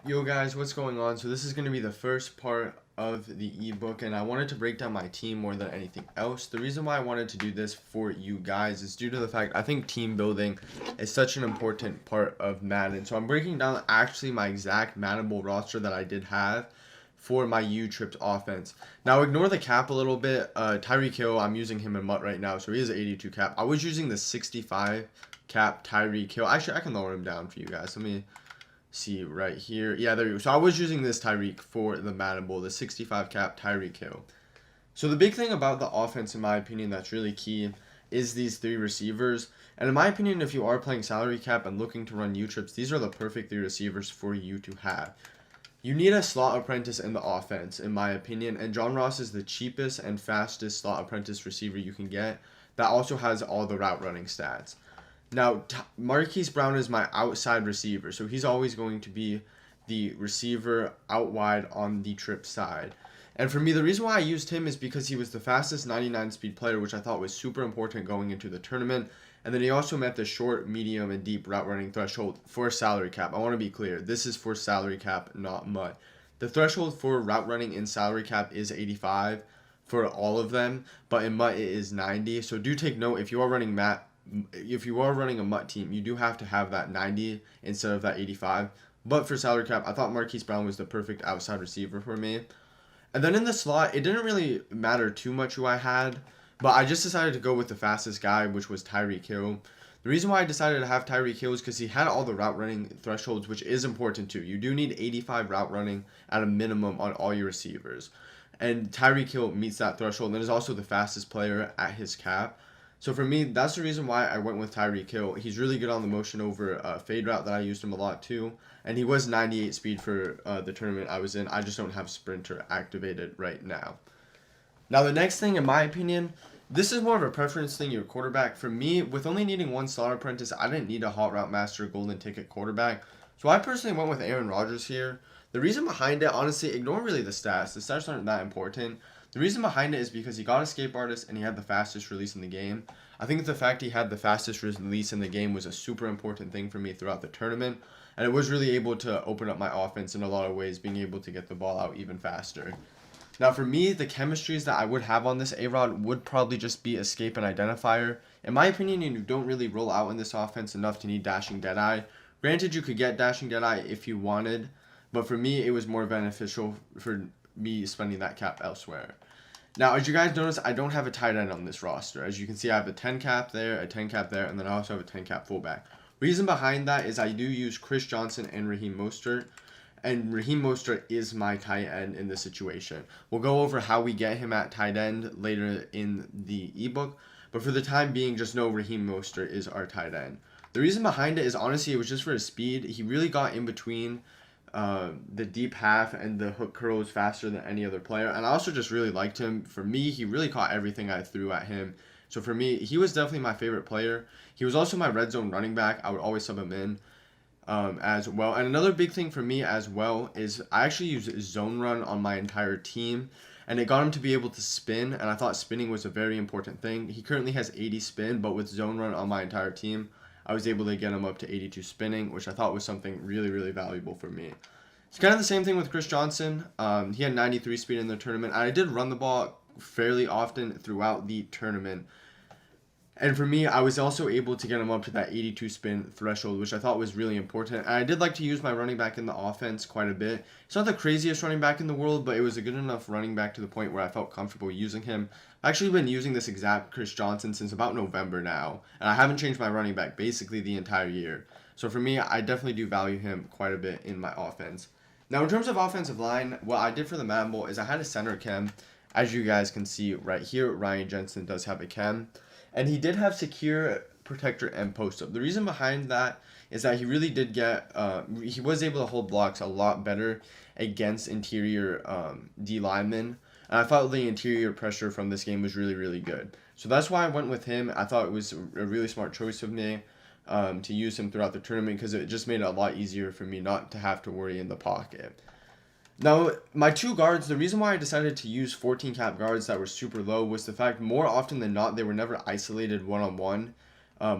Yo guys, what's going on? So this is going to be the first part of the ebook, and I wanted to break down my team more than anything else. The reason why I wanted to do this for you guys is due to the fact I think team building is such an important part of Madden. So I'm breaking down actually my exact Maddenable roster that I did have for my U-Trips offense. Now ignore the cap a little bit. Tyreek Hill, I'm using him in MUT right now, so he is an 82 cap. I was using the 65 cap Tyreek Hill. Actually, I can lower him down for you guys. Let me see right here. Yeah, there you go. So I was using this Tyreek for the Maddenable, the 65 cap Tyreek Hill. So the big thing about the offense, in my opinion, that's really key is these three receivers. And in my opinion, if you are playing salary cap and looking to run U-Trips, these are the perfect three receivers for you to have. You need a slot apprentice in the offense, in my opinion, and John Ross is the cheapest and fastest slot apprentice receiver you can get that also has all the route running stats. Now, Marquise Brown is my outside receiver, so he's always going to be the receiver out wide on the trip side. And for me, the reason why I used him is because he was the fastest 99 speed player, which I thought was super important going into the tournament. And then he also met the short, medium, and deep route running threshold for salary cap. I want to be clear, this is for salary cap, not MUT. The threshold for route running in salary cap is 85 for all of them, but in MUT it is 90. So do take note, if you are running a MUT team, you do have to have that 90 instead of that 85. But for salary cap, I thought Marquise Brown was the perfect outside receiver for me. And then in the slot, it didn't really matter too much who I had, but I just decided to go with the fastest guy, which was Tyreek Hill. The reason why I decided to have Tyreek Hill is because he had all the route running thresholds, which is important too. You do need 85 route running at a minimum on all your receivers. And Tyreek Hill meets that threshold and is also the fastest player at his cap. So for me, that's the reason why I went with Tyreek Hill. He's really good on the motion over fade route that I used him a lot too. And he was 98 speed for the tournament I was in. I just don't have Sprinter activated right now. Now the next thing, in my opinion, this is more of a preference thing, your quarterback. For me, with only needing one slot apprentice, I didn't need a hot route master golden ticket quarterback. So I personally went with Aaron Rodgers here. The reason behind it, honestly, ignore really the stats. The stats aren't that important. The reason behind it is because he got Escape Artist and he had the fastest release in the game. I think the fact he had the fastest release in the game was a super important thing for me throughout the tournament. And it was really able to open up my offense in a lot of ways, being able to get the ball out even faster. Now for me, the chemistries that I would have on this A-Rod would probably just be Escape and Identifier. In my opinion, you don't really roll out in this offense enough to need Dashing Deadeye. Granted, you could get Dashing Deadeye if you wanted, but for me, it was more beneficial for me spending that cap elsewhere. Now, as you guys notice, I don't have a tight end on this roster. As you can see, I have a 10 cap there, a 10 cap there, and then I also have a 10 cap fullback. Reason behind that is I do use Chris Johnson and Raheem Mostert, and Raheem Mostert is my tight end in this situation. We'll go over how we get him at tight end later in the ebook, but for the time being, just know Raheem Mostert is our tight end. The reason behind it is honestly it was just for his speed. He really got in between the deep half and the hook curls faster than any other player. And I also just really liked him. For me, he really caught everything I threw at him. So for me, he was definitely my favorite player. He was also my red zone running back. I would always sub him in as well. And another big thing for me as well is I actually use zone run on my entire team. And it got him to be able to spin. And I thought spinning was a very important thing. He currently has 80 spin, but with zone run on my entire team, I was able to get him up to 82 spinning, which I thought was something really, really valuable for me. It's kind of the same thing with Chris Johnson. He had 93 speed in the tournament. I did run the ball fairly often throughout the tournament. And for me, I was also able to get him up to that 82 spin threshold, which I thought was really important. And I did like to use my running back in the offense quite a bit. It's not the craziest running back in the world, but it was a good enough running back to the point where I felt comfortable using him. I've actually been using this exact Chris Johnson since about November now, and I haven't changed my running back basically the entire year. So for me, I definitely do value him quite a bit in my offense. Now, in terms of offensive line, what I did for the Madden Bowl is I had a center chem. As you guys can see right here, Ryan Jensen does have a chem. And he did have secure, protector, and post-up. The reason behind that is that he really did get, he was able to hold blocks a lot better against interior D linemen. And I thought the interior pressure from this game was really, really good. So that's why I went with him. I thought it was a really smart choice of me to use him throughout the tournament because it just made it a lot easier for me not to have to worry in the pocket. Now, my two guards, the reason why I decided to use 14 cap guards that were super low was the fact more often than not they were never isolated one-on-one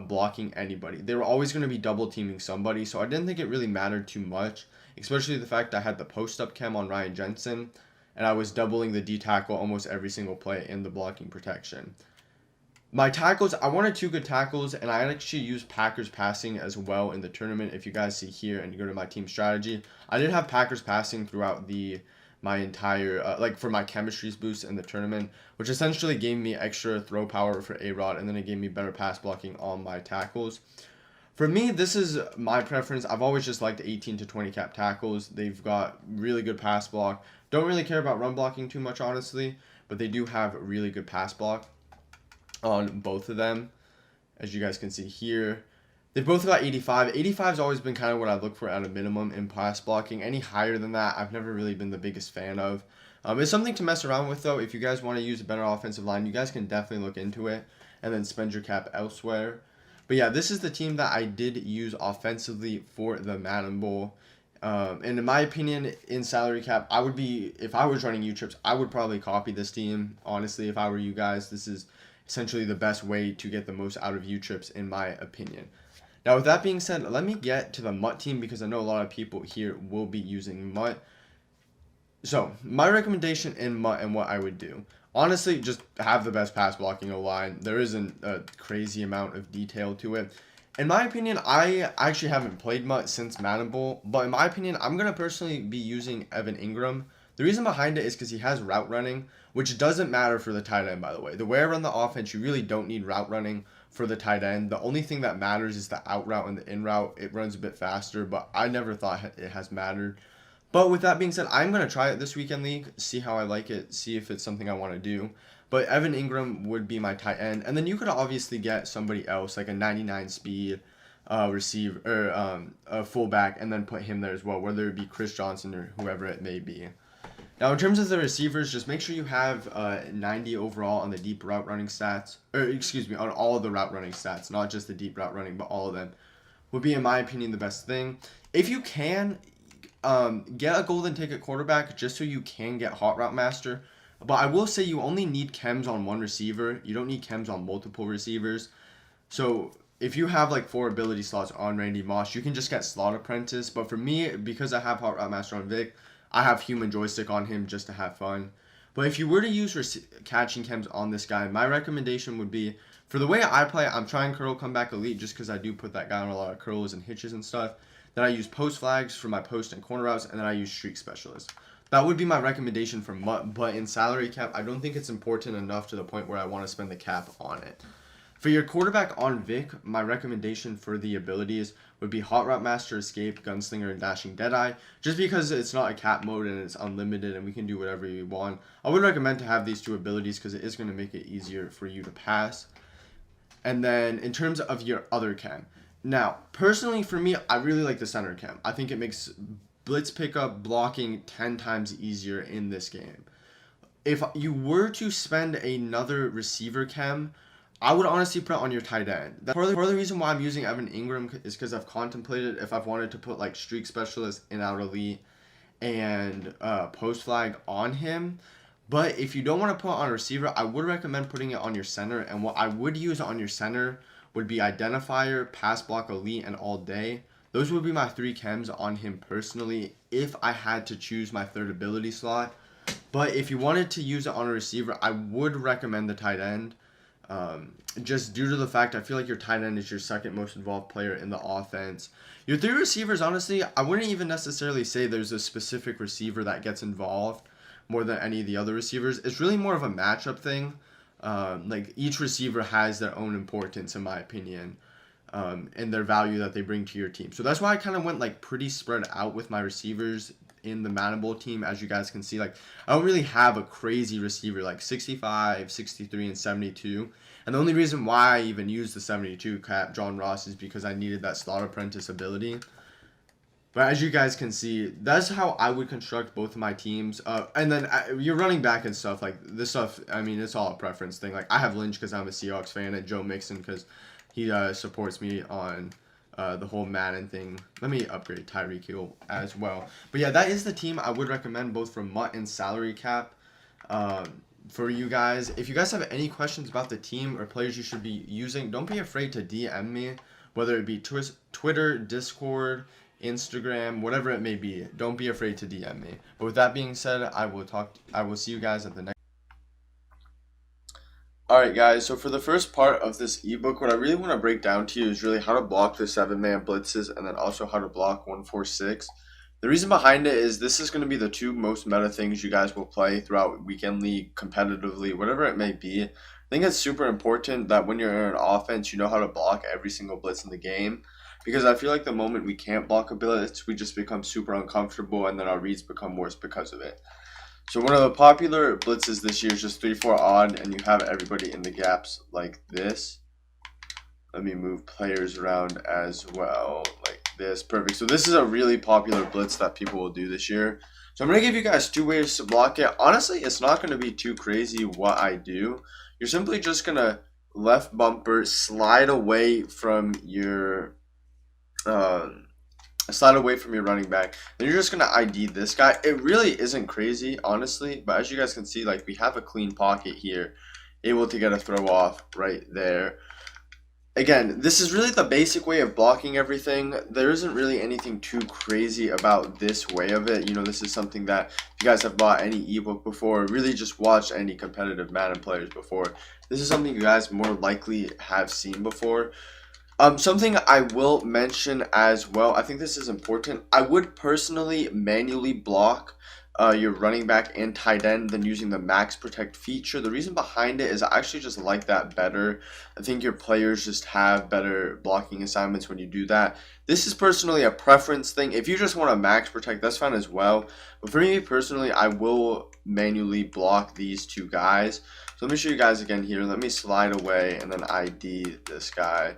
blocking anybody. They were always going to be double teaming somebody, so I didn't think it really mattered too much, especially the fact I had the post-up chem on Ryan Jensen, and I was doubling the D tackle almost every single play in the blocking protection. My tackles, I wanted 2 good tackles, and I actually used Packers passing as well in the tournament. If you guys see here and you go to my team strategy, I did have Packers passing throughout my entire, like for my chemistries boost in the tournament, which essentially gave me extra throw power for A-Rod, and then it gave me better pass blocking on my tackles. For me, this is my preference. I've always just liked 18 to 20 cap tackles. They've got really good pass block. Don't really care about run blocking too much, honestly, but they do have really good pass block on both of them, as you guys can see here. They've both got 85. 85 has always been kind of what I look for at a minimum in pass blocking. Any higher than that, I've never really been the biggest fan of. It's something to mess around with, though. If you guys want to use a better offensive line, you guys can definitely look into it and then spend your cap elsewhere. But yeah, this is the team that I did use offensively for the Madden Bowl. And in my opinion, in salary cap, if I was running U-Trips, I would probably copy this team. Honestly, if I were you guys, this is essentially the best way to get the most out of U-Trips, in my opinion. Now, with that being said, let me get to the MUT team, because I know a lot of people here will be using MUT. So, my recommendation in MUT and what I would do. Honestly, just have the best pass blocking O-line. There isn't a crazy amount of detail to it. In my opinion, I actually haven't played MUT since Madden Bowl, but in my opinion, I'm going to personally be using Evan Ingram. The reason behind it is because he has route running, which doesn't matter for the tight end, by the way. The way I run the offense, you really don't need route running for the tight end. The only thing that matters is the out route and the in route. It runs a bit faster, but I never thought it has mattered. But with that being said, I'm going to try it this weekend league, see how I like it, see if it's something I want to do. But Evan Ingram would be my tight end. And then you could obviously get somebody else, like a 99 speed receiver, or a fullback, and then put him there as well, whether it be Chris Johnson or whoever it may be. Now, in terms of the receivers, just make sure you have 90 overall on the deep route running stats. Or, excuse me, on all of the route running stats, not just the deep route running, but all of them. Would be, in my opinion, the best thing. If you can, get a golden ticket quarterback just so you can get hot route master. But I will say you only need chems on one receiver. You don't need chems on multiple receivers. So if you have like 4 ability slots on Randy Moss, you can just get slot apprentice. But for me, because I have hot route master on Vic, I have human joystick on him just to have fun. But if you were to use catching chems on this guy, my recommendation would be, for the way I play, I'm trying curl comeback elite just because I do put that guy on a lot of curls and hitches and stuff. Then I use post flags for my post and corner routes, and then I use streak specialist. That would be my recommendation for MUT, but in salary cap, I don't think it's important enough to the point where I want to spend the cap on it. For your quarterback on Vic, my recommendation for the abilities would be Hot Route Master, Escape, Gunslinger, and Dashing Deadeye, just because it's not a cap mode and it's unlimited and we can do whatever we want. I would recommend to have these 2 abilities because it is going to make it easier for you to pass. And then in terms of your other chem, now, personally for me, I really like the center chem. I think it makes blitz pickup blocking 10 times easier in this game. If you were to spend another receiver chem, I would honestly put it on your tight end. Part of the reason why I'm using Evan Ingram is because I've contemplated if I've wanted to put like streak specialist, in out elite, and post flag on him. But if you don't want to put it on a receiver, I would recommend putting it on your center. And what I would use on your center would be identifier, pass block elite, and all day. Those would be my 3 chems on him personally if I had to choose my 3rd ability slot. But if you wanted to use it on a receiver, I would recommend the tight end. Just due to the fact I feel like your tight end is your 2nd most involved player in the offense. Your 3 receivers, honestly, I wouldn't even necessarily say there's a specific receiver that gets involved more than any of the other receivers. It's really more of a matchup thing. Like each receiver has their own importance, in my opinion, and their value that they bring to your team. So that's why I kind of went like pretty spread out with my receivers in the Madden Bowl team. As you guys can see, like I don't really have a crazy receiver like 65, 63, and 72. And the only reason why I even used the 72 cap John Ross is because I needed that slot apprentice ability. But as you guys can see, that's how I would construct both of my teams. And then you're running back and stuff. Like, this stuff, I mean, it's all a preference thing. Like, I have Lynch because I'm a Seahawks fan, and Joe Mixon because he supports me on the whole Madden thing. Let me upgrade Tyreek Hill as well. But yeah, that is the team I would recommend both for MUT and salary cap. for you guys. If you guys have any questions about the team or players you should be using, don't be afraid to DM me, whether it be Twitter, Discord, Instagram, whatever it may be. Don't be afraid to DM me. But with that being said, I will see you guys at the next. Alright guys, so for the first part of this ebook, what I really want to break down to you is really how to block the 7-man blitzes and then also how to block 146. The reason behind it is this is going to be the two most meta things you guys will play throughout weekend league, competitively, whatever it may be. I think it's super important that when you're in an offense, you know how to block every single blitz in the game. Because I feel like the moment we can't block a blitz, we just become super uncomfortable and then our reads become worse because of it. So one of the popular blitzes this year is just 3-4 odd, and you have everybody in the gaps like this. Let me move players around as well, like this. Perfect. So this is a really popular blitz that people will do this year. So I'm going to give you guys two ways to block it. Honestly, it's not going to be too crazy what I do. You're simply just going to left bumper, slide away from your running back. Then you're just going to ID this guy. It really isn't crazy, honestly, but as you guys can see, like, we have a clean pocket here, able to get a throw off right there. Again, this is really the basic way of blocking everything. There isn't really anything too crazy about this way of it. You know, this is something that if you guys have bought any ebook before, really just watched any competitive Madden players before, this is something you guys more likely have seen before. Something I will mention as well, I think this is important. I would personally manually block your running back and tight end than using the max protect feature. The reason behind it is I actually just like that better. I think your players just have better blocking assignments when you do that. This is personally a preference thing. If you just want to max protect, that's fine as well. But for me personally, I will manually block these two guys. So let me show you guys again here. Let me slide away and then ID this guy.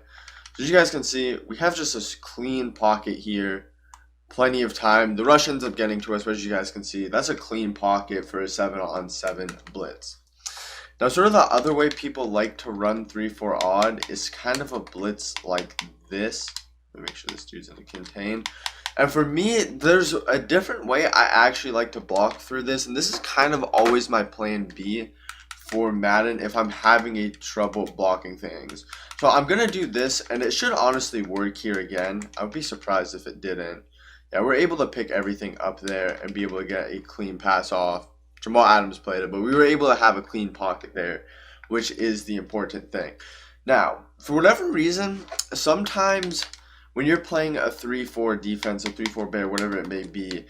So as you guys can see, we have just a clean pocket here. Plenty of time. The rush ends up getting to us, but as you guys can see, that's a clean pocket for a 7-on-7 blitz. Now, sort of the other way people like to run 3-4 odd is kind of a blitz like this. Let me make sure this dude's in the contain. And for me, there's a different way I actually like to block through this, and this is kind of always my plan B for Madden if I'm having a trouble blocking things. So I'm gonna do this, and it should honestly work here again. I would be surprised if it didn't. Yeah, we're able to pick everything up there and be able to get a clean pass off. Jamal Adams played it, but we were able to have a clean pocket there, which is the important thing. Now, for whatever reason, sometimes when you're playing a 3-4 defense, a 3-4 bear, whatever it may be,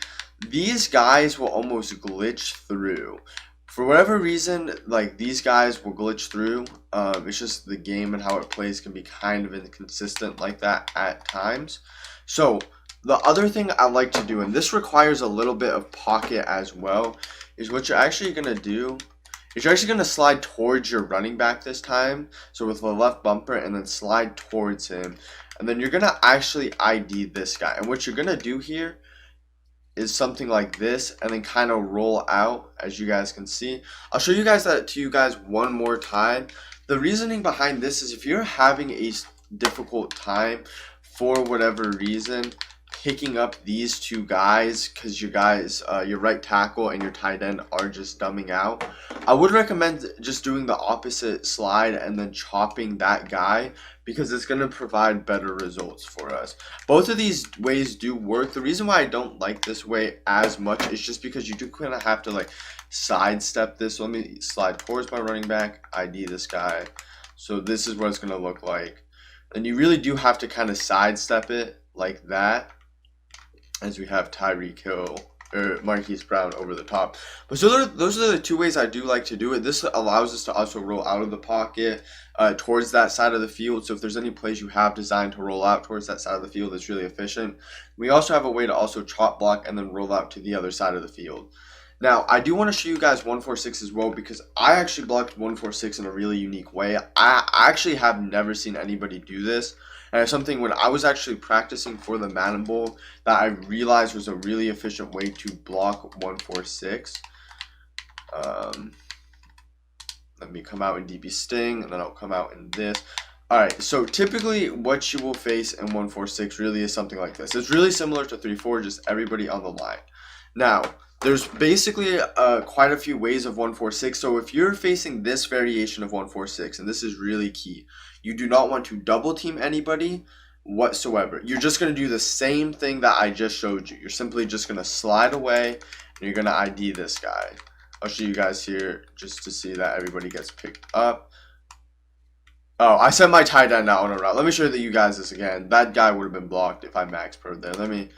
these guys will almost glitch through. For whatever reason, like, these guys will glitch through. It's just the game and how it plays can be kind of inconsistent like that at times. So the other thing I like to do, and this requires a little bit of pocket as well, is what you're actually going to do is you're actually going to slide towards your running back this time. So with the left bumper, and then slide towards him. And then you're going to actually ID this guy. And what you're going to do here is something like this, and then kind of roll out, as you guys can see. I'll show you guys that to you guys one more time. The reasoning behind this is if you're having a difficult time for whatever reason picking up these two guys because your right tackle and your tight end are just dumbing out, I would recommend just doing the opposite slide and then chopping that guy, because it's going to provide better results for us. Both of these ways do work. The reason why I don't like this way as much is just because you do kind of have to like sidestep this. So let me slide towards my running back, ID this guy. So this is what it's going to look like. And you really do have to kind of sidestep it like that, as we have Tyreek Hill or Marquise Brown over the top. But so those are the two ways I do like to do it. This allows us to also roll out of the pocket towards that side of the field. So if there's any plays you have designed to roll out towards that side of the field, it's really efficient. We also have a way to also chop block and then roll out to the other side of the field. Now, I do want to show you guys 146 as well, because I actually blocked 146 in a really unique way. I actually have never seen anybody do this. And it's something when I was actually practicing for the Madden Bowl that I realized was a really efficient way to block 146. Let me come out in DB Sting, and then I'll come out in this. Alright, so typically what you will face in 146 really is something like this. It's really similar to 3-4, just everybody on the line. Now, there's basically quite a few ways of 146. So if you're facing this variation of 146, and this is really key, you do not want to double team anybody whatsoever. You're just going to do the same thing that I just showed you. You're simply just going to slide away and you're going to ID this guy. I'll show you guys here just to see that everybody gets picked up. Oh, I sent my tight end out on a route. Let me show you guys this again. That guy would have been blocked if I max pro'd there. Let me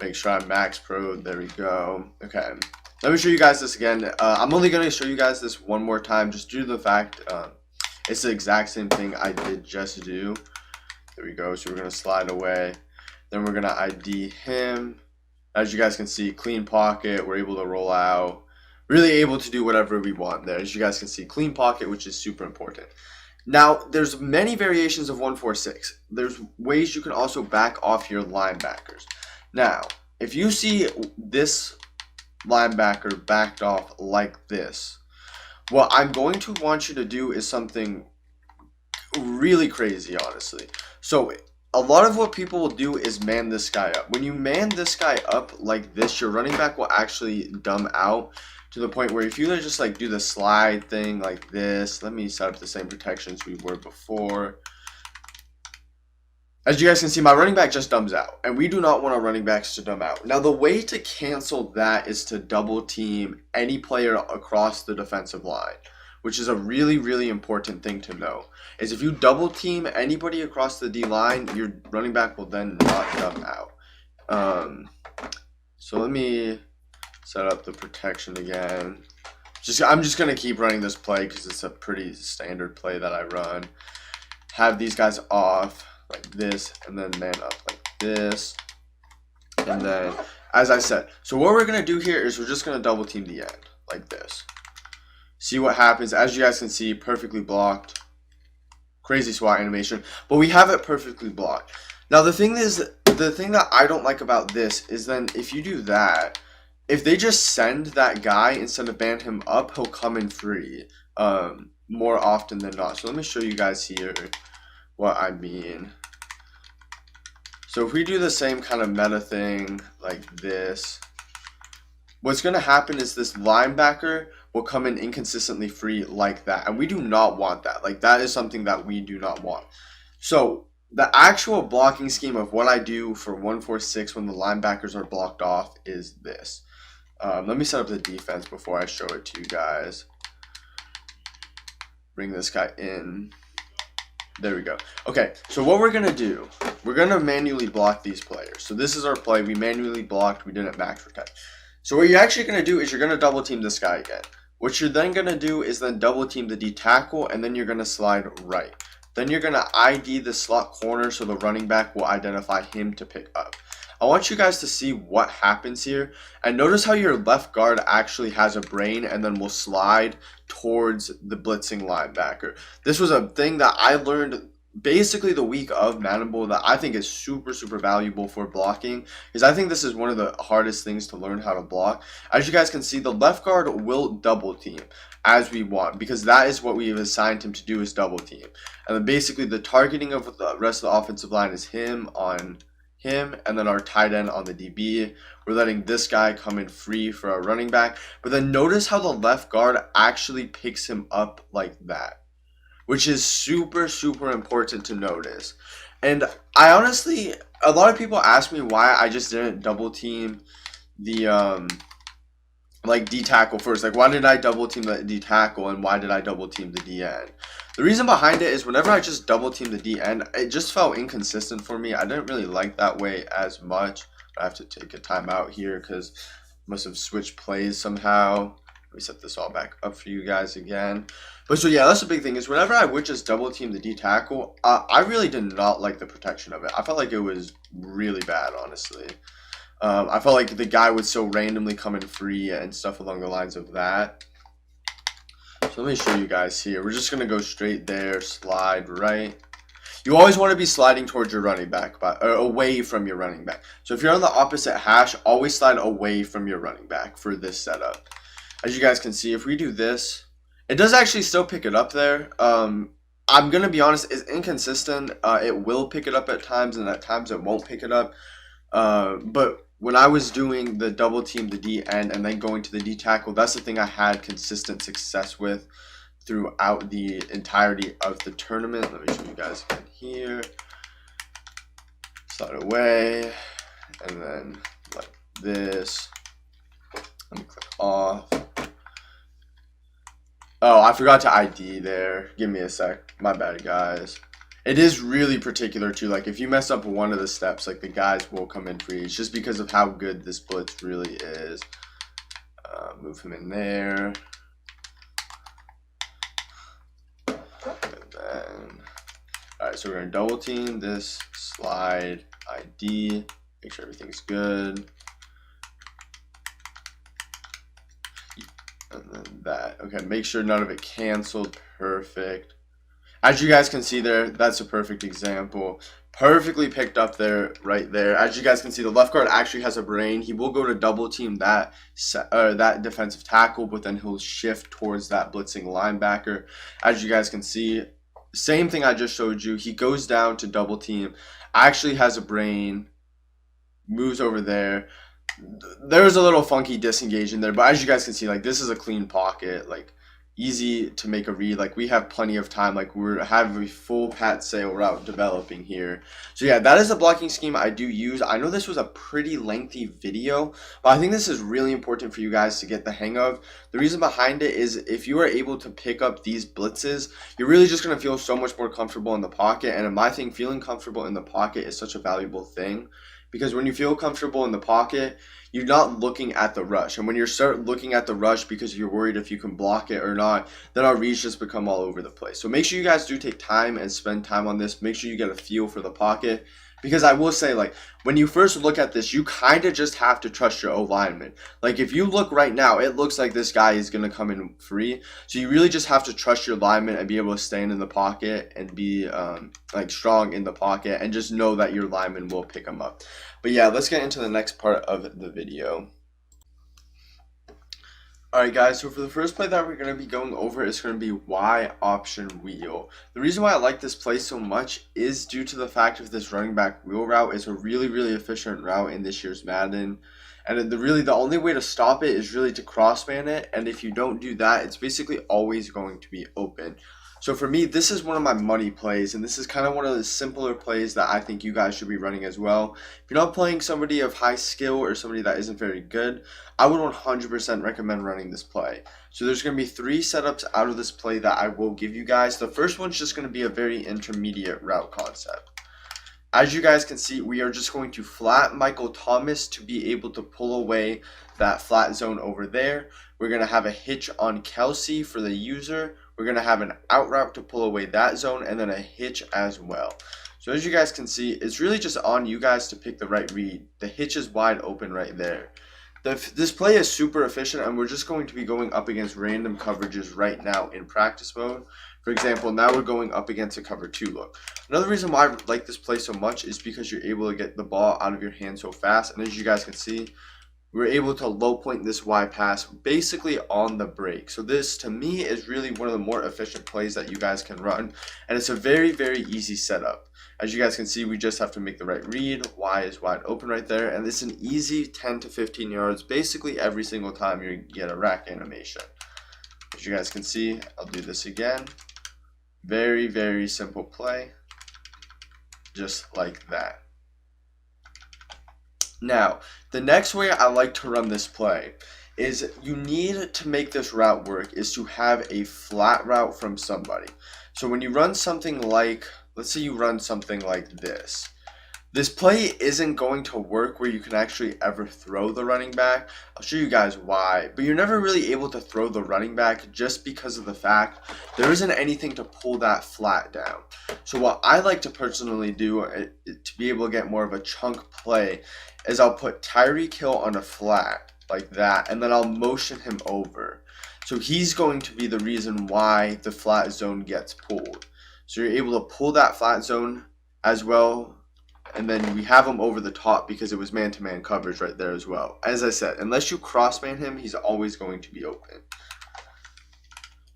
make sure I max pro'd. There we go. Okay. Let me show you guys this again. I'm only going to show you guys this one more time just due to the fact it's the exact same thing I did just do. There we go. So we're going to slide away. Then we're going to ID him. As you guys can see, clean pocket. We're able to roll out. Really able to do whatever we want there. As you guys can see, clean pocket, which is super important. Now, there's many variations of 146. There's ways you can also back off your linebackers. Now, if you see this linebacker backed off like this, what I'm going to want you to do is something really crazy, honestly. So, a lot of what people will do is man this guy up. When you man this guy up like this, your running back will actually dumb out to the point where if you just like do the slide thing like this, let me set up the same protections we were before. As you guys can see, my running back just dumbs out, and we do not want our running backs to dumb out. Now, the way to cancel that is to double team any player across the defensive line, which is a really, really important thing to know. Is if you double team anybody across the D line, your running back will then not dumb out. So let me set up the protection again. I'm just gonna keep running this play because it's a pretty standard play that I run. Have these guys off like this, and then man up like this, and then as I said. So what we're gonna do here is we're just gonna double team the end like this. See what happens. As you guys can see, perfectly blocked. Crazy SWAT animation, but we have it perfectly blocked. Now the thing that I don't like about this is then if you do that, if they just send that guy instead of ban him up, he'll come in free more often than not. So let me show you guys here what I mean. So if we do the same kind of meta thing like this, what's going to happen is this linebacker will come in inconsistently free like that. And we do not want that. Like, that is something that we do not want. So the actual blocking scheme of what I do for 146 when the linebackers are blocked off is this. Let me set up the defense before I show it to you guys. Bring this guy in. There we go. Okay, so what we're going to do, we're going to manually block these players. So this is our play. We manually blocked. We didn't max protect. So what you're actually going to do is you're going to double team this guy again. What you're then going to do is then double team the D tackle, and then you're going to slide right. Then you're going to ID the slot corner so the running back will identify him to pick up. I want you guys to see what happens here. And notice how your left guard actually has a brain and then will slide towards the blitzing linebacker. This was a thing that I learned basically the week of Madden Bowl that I think is super, super valuable for blocking, because I think this is one of the hardest things to learn how to block. As you guys can see, the left guard will double team as we want, because that is what we have assigned him to do, is double team. And then basically the targeting of the rest of the offensive line is him on him, and then our tight end on the DB. We're letting this guy come in free for our running back. But then notice how the left guard actually picks him up like that, which is super, super important to notice. And I honestly, a lot of people ask me why I just didn't double team the like D tackle first. Like, why did I double team the D tackle and why did I double team the D end? The reason behind it is whenever I just double team the D end, it just felt inconsistent for me. I didn't really like that way as much. I have to take a timeout here because I must have switched plays somehow. Let me set this all back up for you guys again. But so yeah, that's the big thing, is whenever I would just double team the D tackle, I really did not like the protection of it. I felt like it was really bad, honestly. I felt like the guy would so randomly come in free and stuff along the lines of that. So let me show you guys here. We're just going to go straight there, slide right. You always want to be sliding towards your running back, or away from your running back. So if you're on the opposite hash, always slide away from your running back for this setup. As you guys can see, if we do this, it does actually still pick it up there. I'm going to be honest, it's inconsistent. It will pick it up at times, and at times it won't pick it up. But when I was doing the double team, the D end, and then going to the D tackle, that's the thing I had consistent success with throughout the entirety of the tournament. Let me show you guys again here. Slide away, and then like this. Let me click off. Oh, I forgot to ID there. Give me a sec. My bad, guys. It is really particular too. Like if you mess up one of the steps, like the guys will come in free. It's just because of how good this blitz really is. Move him in there. And then, all right, so we're gonna double team this slide ID. Make sure everything's good. And then that. Okay, make sure none of it canceled. Perfect. As you guys can see there, that's a perfect example. Perfectly picked up there, right there. As you guys can see, the left guard actually has a brain. He will go to double team that defensive tackle, but then he'll shift towards that blitzing linebacker. As you guys can see, same thing I just showed you. He goes down to double team, actually has a brain, moves over there. There's a little funky disengage in there, but as you guys can see, like this is a clean pocket, like easy to make a read. Like we have plenty of time, like we're having a full pat sail route developing here. So yeah, that is the blocking scheme I do use. I know this was a pretty lengthy video, but I think this is really important for you guys to get the hang of. The reason behind it is if you are able to pick up these blitzes, you're really just going to feel so much more comfortable in the pocket. And in my thing, feeling comfortable in the pocket is such a valuable thing. Because when you feel comfortable in the pocket, you're not looking at the rush. And when you start looking at the rush because you're worried if you can block it or not, then our reads just become all over the place. So make sure you guys do take time and spend time on this. Make sure you get a feel for the pocket. Because I will say, like, when you first look at this, you kind of just have to trust your O-lineman. Like, if you look right now, it looks like this guy is going to come in free. So you really just have to trust your lineman and be able to stand in the pocket and be, like, strong in the pocket. And just know that your lineman will pick him up. But yeah, let's get into the next part of the video. Alright guys, so for the first play that we're going to be going over is going to be Y option wheel. The reason why I like this play so much is due to the fact of this running back wheel route. It's a really efficient route in this year's Madden. And the only way to stop it is really to crossman it. And if you don't do that, it's basically always going to be open. So for me, this is one of my money plays, and this is kind of one of the simpler plays that I think you guys should be running as well. If you're not playing somebody of high skill or somebody that isn't very good, I would 100% recommend running this play. So there's going to be 3 setups out of this play that I will give you guys. The first one's just going to be a very intermediate route concept. As you guys can see, we are just going to flat Michael Thomas to be able to pull away that flat zone over there. We're going to have a hitch on Kelsey for the user. We're going to have an out route to pull away that zone, and then a hitch as well. So as you guys can see, it's really just on you guys to pick the right read. The hitch is wide open right there. This play is super efficient, and we're just going to be going up against random coverages right now in practice mode. For example, now we're going up against a cover 2 look. Another reason why I like this play so much is because you're able to get the ball out of your hand so fast. And as you guys can see, we're able to low point this Y pass basically on the break. So this, to me, is really one of the more efficient plays that you guys can run. And it's a very easy setup. As you guys can see, we just have to make the right read. Y is wide open right there. And it's an easy 10 to 15 yards basically every single time you get a rack animation. As you guys can see, I'll do this again. Very simple play. Just like that. Now, the next way I like to run this play is you need to make this route work is to have a flat route from somebody. So when you run something like, let's say you run something like this. This play isn't going to work where you can actually ever throw the running back. I'll show you guys why. But you're never really able to throw the running back just because of the fact there isn't anything to pull that flat down. So what I like to personally do to be able to get more of a chunk play is I'll put Tyreek Hill on a flat like that, and then I'll motion him over. So he's going to be the reason why the flat zone gets pulled. So you're able to pull that flat zone as well. And then we have him over the top because it was man-to-man coverage right there as well. As I said, unless you cross-man him, he's always going to be open.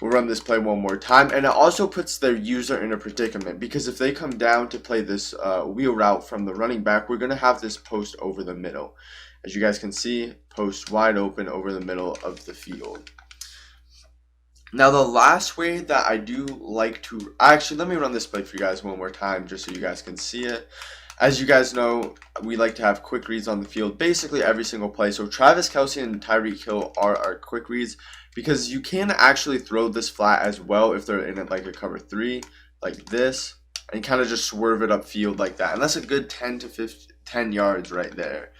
We'll run this play one more time, and it also puts their user in a predicament, because if they come down to play this wheel route from the running back, we're going to have this post over the middle. As you guys can see, post wide open over the middle of the field. Now the last way that I do like to, actually let me run this play for you guys one more time just so you guys can see it. As you guys know, we like to have quick reads on the field basically every single play. So Travis Kelce and Tyreek Hill are our quick reads, because you can actually throw this flat as well if they're in it like a cover 3, like this, and kind of just swerve it upfield like that. And that's a good 10 to 10 yards right there.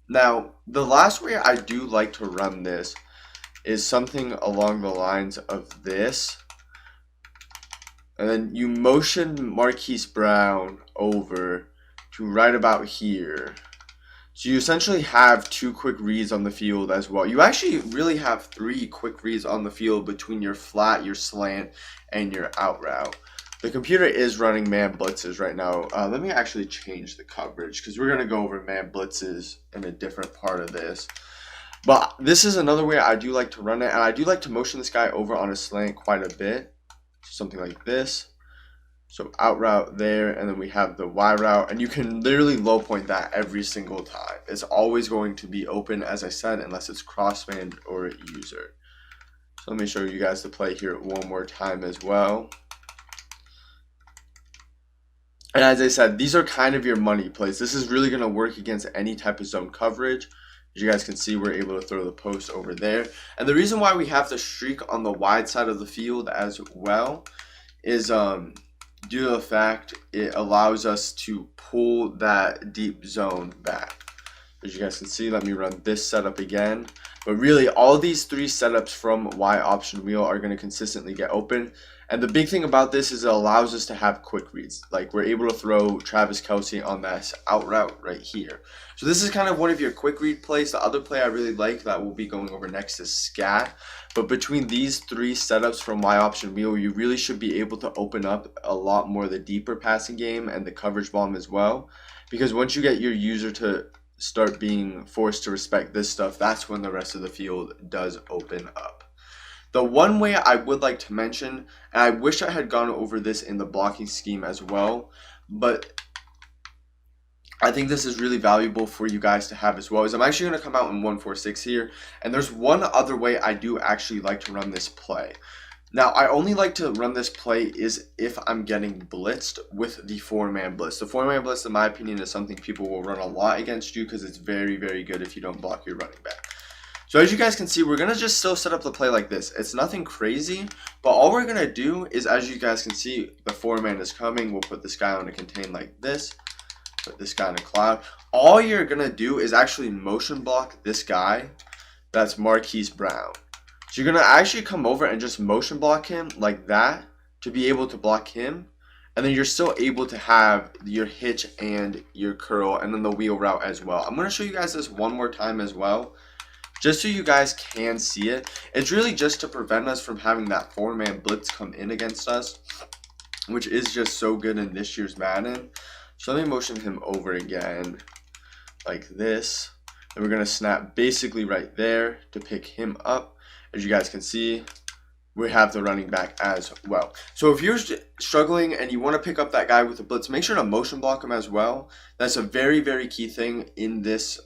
Now, the last way I do like to run this is something along the lines of this. And then you motion Marquise Brown over to right about here. So you essentially have 2 quick reads on the field as well. You actually really have 3 quick reads on the field between your flat, your slant, and your out route. The computer is running man blitzes right now. Let me actually change the coverage, because we're going to go over man blitzes in a different part of this. But this is another way I do like to run it, and I do like to motion this guy over on a slant quite a bit. Something like this. So out route there, and then we have the Y route, and you can literally low point that every single time. It's always going to be open, as I said, unless it's crossband or user. So let me show you guys the play here one more time as well. And as I said, these are kind of your money plays. This is really going to work against any type of zone coverage. As you guys can see, we're able to throw the post over there. And the reason why we have the streak on the wide side of the field as well is due to the fact it allows us to pull that deep zone back. As you guys can see, let me run this setup again. But really, all these 3 setups from Y option wheel are going to consistently get open. And the big thing about this is it allows us to have quick reads. Like, we're able to throw Travis Kelce on that out route right here. So this is kind of one of your quick read plays. The other play I really like that we'll be going over next is scat. But between these 3 setups from Y option wheel, you really should be able to open up a lot more the deeper passing game and the coverage bomb as well. Because once you get your user to start being forced to respect this stuff, that's when the rest of the field does open up. The one way I would like to mention, and I wish I had gone over this in the blocking scheme as well, but I think this is really valuable for you guys to have as well, is I'm actually going to come out in 1-4-6 here, and there's one other way I do actually like to run this play. Now, I only like to run this play is if I'm getting blitzed with the 4-man blitz. The 4-man blitz, in my opinion, is something people will run a lot against you, because it's very, very good if you don't block your running back. So as you guys can see, we're going to just still set up the play like this. It's nothing crazy, but all we're going to do is, as you guys can see, the 4-man is coming. We'll put this guy on a contain like this. Put this guy in a cloud. All you're going to do is actually motion block this guy. That's Marquise Brown. So you're going to actually come over and just motion block him like that to be able to block him. And then you're still able to have your hitch and your curl and then the wheel route as well. I'm going to show you guys this one more time as well, just so you guys can see it. It's really just to prevent us from having that 4-man blitz come in against us, which is just so good in this year's Madden. So let me motion him over again like this. And we're going to snap basically right there to pick him up. As you guys can see, we have the running back as well. So if you're struggling and you want to pick up that guy with a blitz, make sure to motion block him as well. That's a very, very key thing in this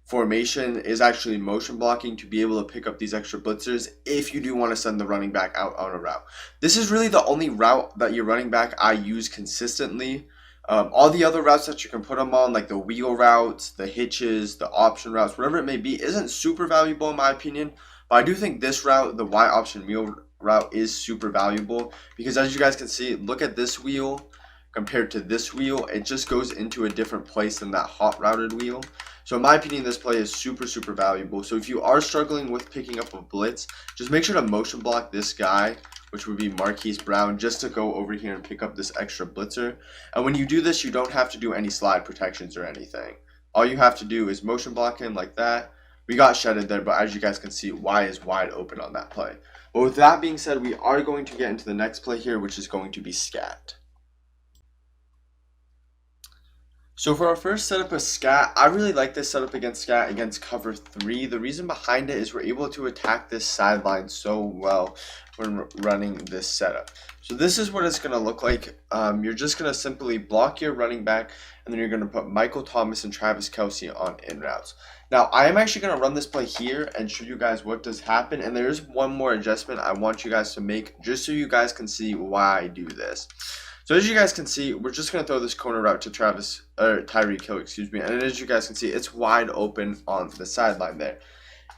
formation, is actually motion blocking to be able to pick up these extra blitzers if you do want to send the running back out on a route. This is really the only route that your running back I use consistently. All the other routes that you can put them on, like the wheel routes, the hitches, the option routes, whatever it may be, isn't super valuable in my opinion. But I do think this route, the Y option wheel route, is super valuable because as you guys can see, look at this wheel compared to this wheel. It just goes into a different place than that hot routed wheel. So in my opinion, this play is super, super valuable. So if you are struggling with picking up a blitz, just make sure to motion block this guy, which would be Marquise Brown, just to go over here and pick up this extra blitzer. And when you do this, you don't have to do any slide protections or anything. All you have to do is motion block him like that. We got shedded there, but as you guys can see, Y is wide open on that play. But with that being said, we are going to get into the next play here, which is going to be scat. So for our first setup of scat, I really like this setup against scat against cover 3. The reason behind it is we're able to attack this sideline so well when running this setup. So this is what it's going to look like. You're just going to simply block your running back, and then you're going to put Michael Thomas and Travis Kelce on in routes. Now, I am actually going to run this play here and show you guys what does happen. And there's one more adjustment I want you guys to make just so you guys can see why I do this. So as you guys can see, we're just going to throw this corner route to Tyreek Hill, excuse me. And as you guys can see, it's wide open on the sideline there.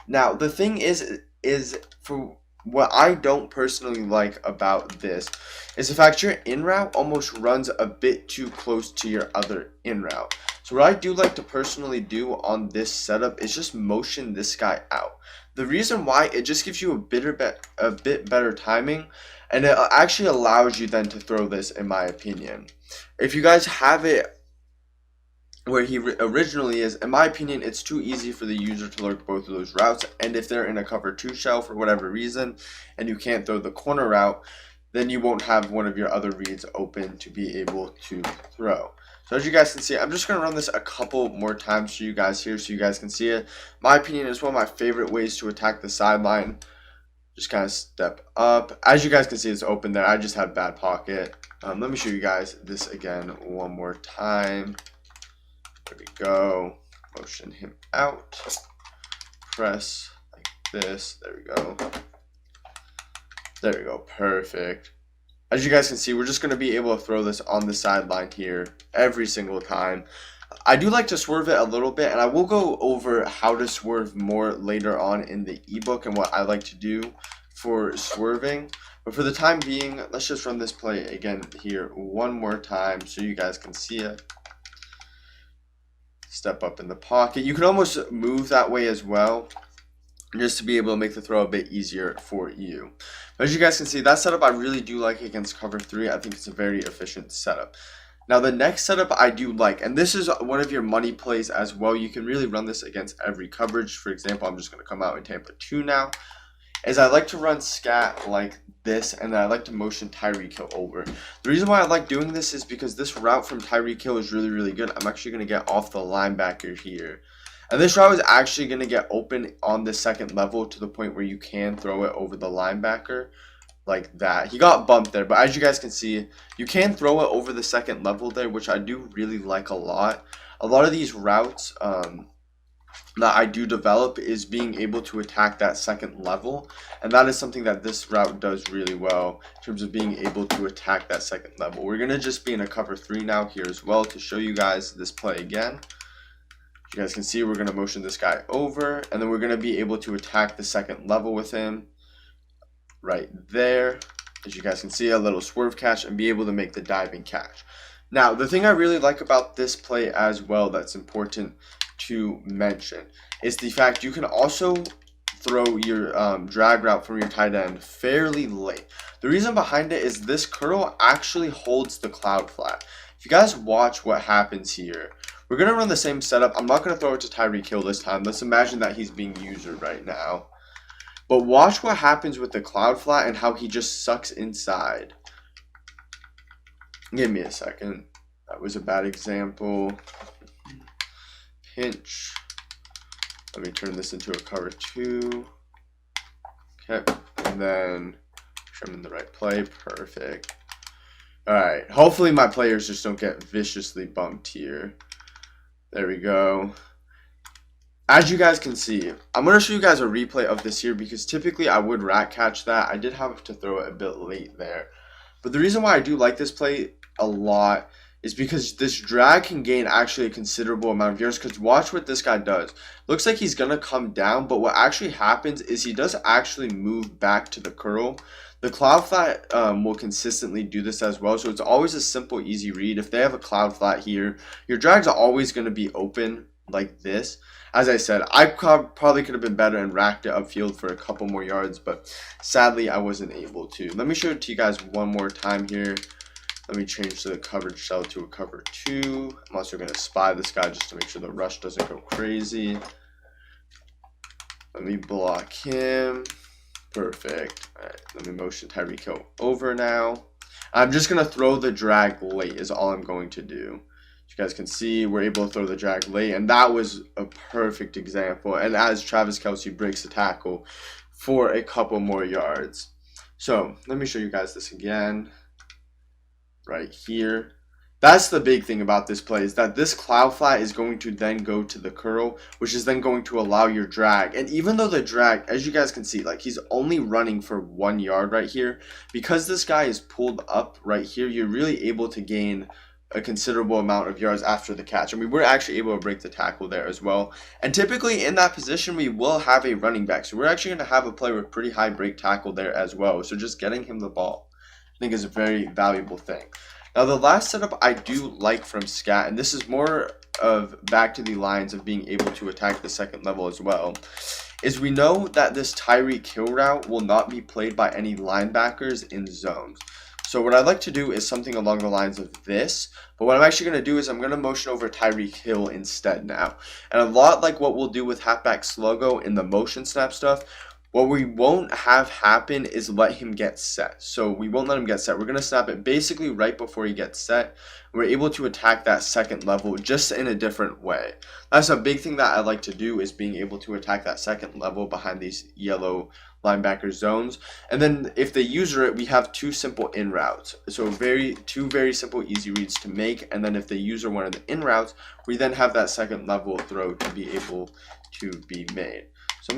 Now, the thing is for what I don't personally like about this is the fact your in route almost runs a bit too close to your other in route. So what I do like to personally do on this setup is just motion this guy out. The reason why, it just gives you a bit better timing, and it actually allows you then to throw this, in my opinion. If you guys have it where he originally is, in my opinion, it's too easy for the user to lurk both of those routes. And if they're in a cover 2 shell for whatever reason, and you can't throw the corner route, then you won't have one of your other reads open to be able to throw. So as you guys can see, I'm just going to run this a couple more times for you guys here so you guys can see it. My opinion is one of my favorite ways to attack the sideline. Just kind of step up. As you guys can see, it's open there. I just had bad pocket. Let me show you guys this again one more time. There we go. Motion him out. Press like this. There we go. There we go. Perfect. As you guys can see, we're just going to be able to throw this on the sideline here every single time. I do like to swerve it a little bit, and I will go over how to swerve more later on in the ebook and what I like to do for swerving. But for the time being, let's just run this play again here one more time so you guys can see it. Step up in the pocket. You can almost move that way as well, just to be able to make the throw a bit easier for you. But as you guys can see, that setup I really do like against cover 3. I think it's a very efficient setup. Now the next setup I do like, and this is one of your money plays as well. You can really run this against every coverage. For example, I'm just going to come out in Tampa 2 now. Is I like to run scat like this, and then I like to motion Tyreek Hill over. The reason why I like doing this is because this route from Tyreek Hill is really, really good. I'm actually going to get off the linebacker here. And this route is actually going to get open on the second level to the point where you can throw it over the linebacker like that. He got bumped there, but as you guys can see, you can throw it over the second level there, which I do really like a lot. A lot of these routes that I do develop is being able to attack that second level, and that is something that this route does really well in terms of being able to attack that second level. We're going to just be in a cover 3 now here as well to show you guys this play again. You guys can see we're going to motion this guy over, and then we're going to be able to attack the second level with him right there. As you guys can see, a little swerve catch and be able to make the diving catch. Now, the thing I really like about this play as well that's important to mention is the fact you can also throw your drag route from your tight end fairly late. The reason behind it is this curl actually holds the cloud flat. If you guys watch what happens here, we're going to run the same setup. I'm not going to throw it to Tyreek Hill this time. Let's imagine that he's being user right now. But watch what happens with the cloud flat and how he just sucks inside. Give me a second. That was a bad example. Pinch. Let me turn this into a cover 2. Okay. And then trim in the right play. Perfect. Alright. Hopefully my players just don't get viciously bumped here. There we go. As you guys can see, I'm going to show you guys a replay of this here because typically I would rat catch that. I did have to throw it a bit late there. But the reason why I do like this play a lot is because this drag can gain actually a considerable amount of yards. Because watch what this guy does. Looks like he's going to come down, but what actually happens is he does actually move back to the curl. The cloud flat will consistently do this as well, so it's always a simple, easy read. If they have a cloud flat here, your drags are always going to be open like this. As I said, I probably could have been better and racked it upfield for a couple more yards, but sadly I wasn't able to. Let me show it to you guys one more time here. Let me change the coverage shell to a cover 2. I'm also going to spy this guy just to make sure the rush doesn't go crazy. Let me block him. Perfect. Alright, let me motion Tyreek Hill over now. I'm just going to throw the drag late is all I'm going to do. you guys can see, we're able to throw the drag late, and that was a perfect example. And as Travis Kelce breaks the tackle for a couple more yards. So let me show you guys this again right here. That's the big thing about this play, is that this cloud flat is going to then go to the curl, which is then going to allow your drag. And even though the drag, as you guys can see, like he's only running for 1 yard right here, because this guy is pulled up right here, you're really able to gain a considerable amount of yards after the catch. I mean, we're actually able to break the tackle there as well. And typically in that position, we will have a running back. So we're actually going to have a player with pretty high break tackle there as well. So just getting him the ball, I think, is a very valuable thing. Now, the last setup I do like from Scat, and this is more of back to the lines of being able to attack the second level as well, is we know that this Tyreek Hill route will not be played by any linebackers in zones. So what I'd like to do is something along the lines of this, but what I'm actually going to do is I'm going to motion over Tyreek Hill instead now. And a lot like what we'll do with halfback Sluggo in the motion snap stuff, what we won't have happen is let him get set. So we won't let him get set. We're going to snap it basically right before he gets set. We're able to attack that second level just in a different way. That's a big thing that I like to do, is being able to attack that second level behind these yellow linebacker zones. And then if they user it, we have 2 simple in routes. So two very simple easy reads to make. And then if they user one of the in routes, we then have that second level throw to be able to be made. So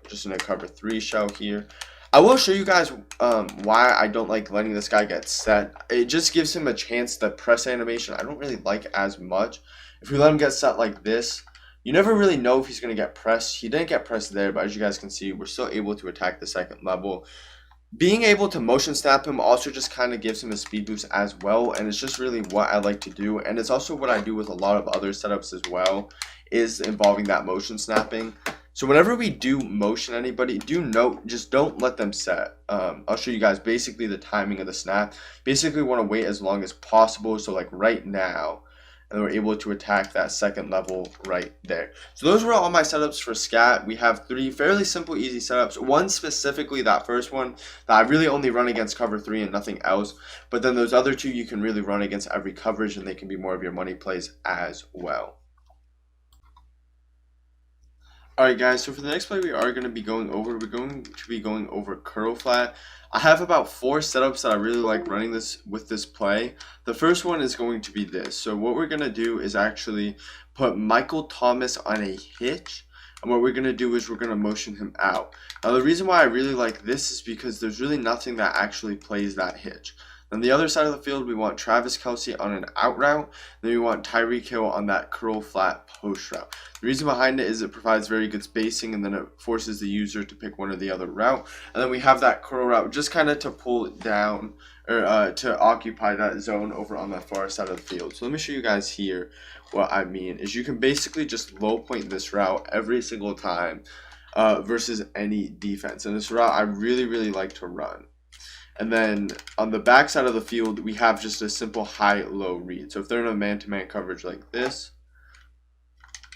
just in a cover 3 shell here. I will show you guys why I don't like letting this guy get set. It just gives him a chance. The press animation I don't really like as much. If we let him get set like this, you never really know if he's going to get pressed. He didn't get pressed there, but as you guys can see, we're still able to attack the second level. Being able to motion snap him also just kind of gives him a speed boost as well, and it's just really what I like to do. And it's also what I do with a lot of other setups as well, is involving that motion snapping. So whenever we do motion anybody, do note, just don't let them set. I'll show you guys basically the timing of the snap. Basically want to wait as long as possible, so like right now, and we're able to attack that second level right there. So those were all my setups for Scat. We have 3 fairly simple, easy setups. One specifically, that first one, that I really only run against cover 3 and nothing else. But then those other 2 you can really run against every coverage, and they can be more of your money plays as well. Alright guys, so for the next play we're going to be going over curl flat. I have about 4 setups that I really like running with this play. The first one is going to be this. So what we're going to do is actually put Michael Thomas on a hitch. And what we're going to do is we're going to motion him out. Now the reason why I really like this is because there's really nothing that actually plays that hitch. On the other side of the field, we want Travis Kelce on an out route. Then we want Tyreek Hill on that curl flat post route. The reason behind it is it provides very good spacing, and then it forces the user to pick one or the other route. And then we have that curl route just kind of to pull it down, or to occupy that zone over on the far side of the field. So let me show you guys here what I mean. Is you can basically just low point this route every single time versus any defense. And this route I really like to run. And then on the back side of the field, we have just a simple high-low read. So if they're in a man-to-man coverage like this,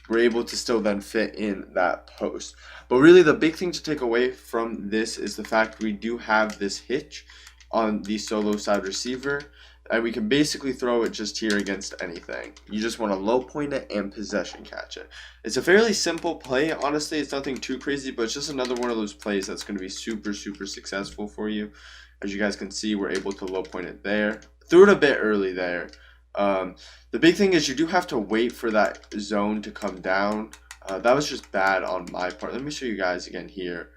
we're able to still then fit in that post. But really the big thing to take away from this is the fact we do have this hitch on the solo side receiver, and we can basically throw it just here against anything. You just want to low point it and possession catch it. It's a fairly simple play. Honestly, it's nothing too crazy, but it's just another one of those plays that's going to be super successful for you. As you guys can see, we're able to low point it there. Threw it a bit early there. The big thing is you do have to wait for that zone to come down. That was just bad on my part. Let me show you guys again here.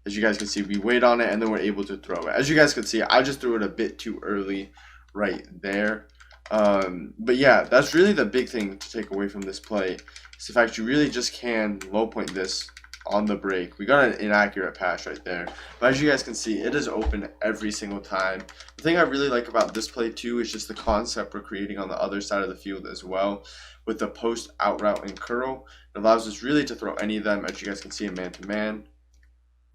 As you guys can see, we wait on it and then we're able to throw it. As you guys can see, I just threw it a bit too early right there. But yeah, that's really the big thing to take away from this play. It's the fact you really just can low point this on the break. We got an inaccurate pass right there, but as you guys can see, it is open every single time. The thing I really like about this play too is just the concept we're creating on the other side of the field as well, with the post, out route, and curl. It allows us really to throw any of them. As you guys can see, in man-to-man,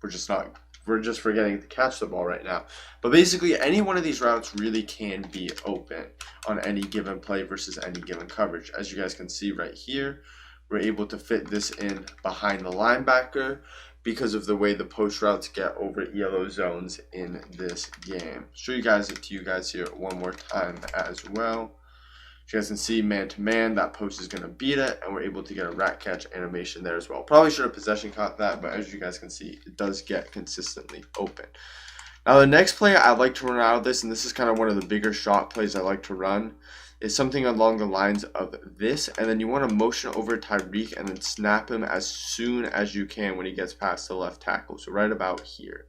we're just forgetting to catch the ball right now. But basically, any one of these routes really can be open on any given play versus any given coverage. As you guys can see right here, we're able to fit this in behind the linebacker because of the way the post routes get over yellow zones in this game. Show you guys it to you guys here one more time as well. you guys can see man-to-man, that post is going to beat it, and we're able to get a rat catch animation there as well. Probably should have possession caught that, but as you guys can see, it does get consistently open. Now the next play I like to run out of this, and this is kind of one of the bigger shot plays I like to run, is something along the lines of this, and then you want to motion over Tyreek and then snap him as soon as you can when he gets past the left tackle, so right about here.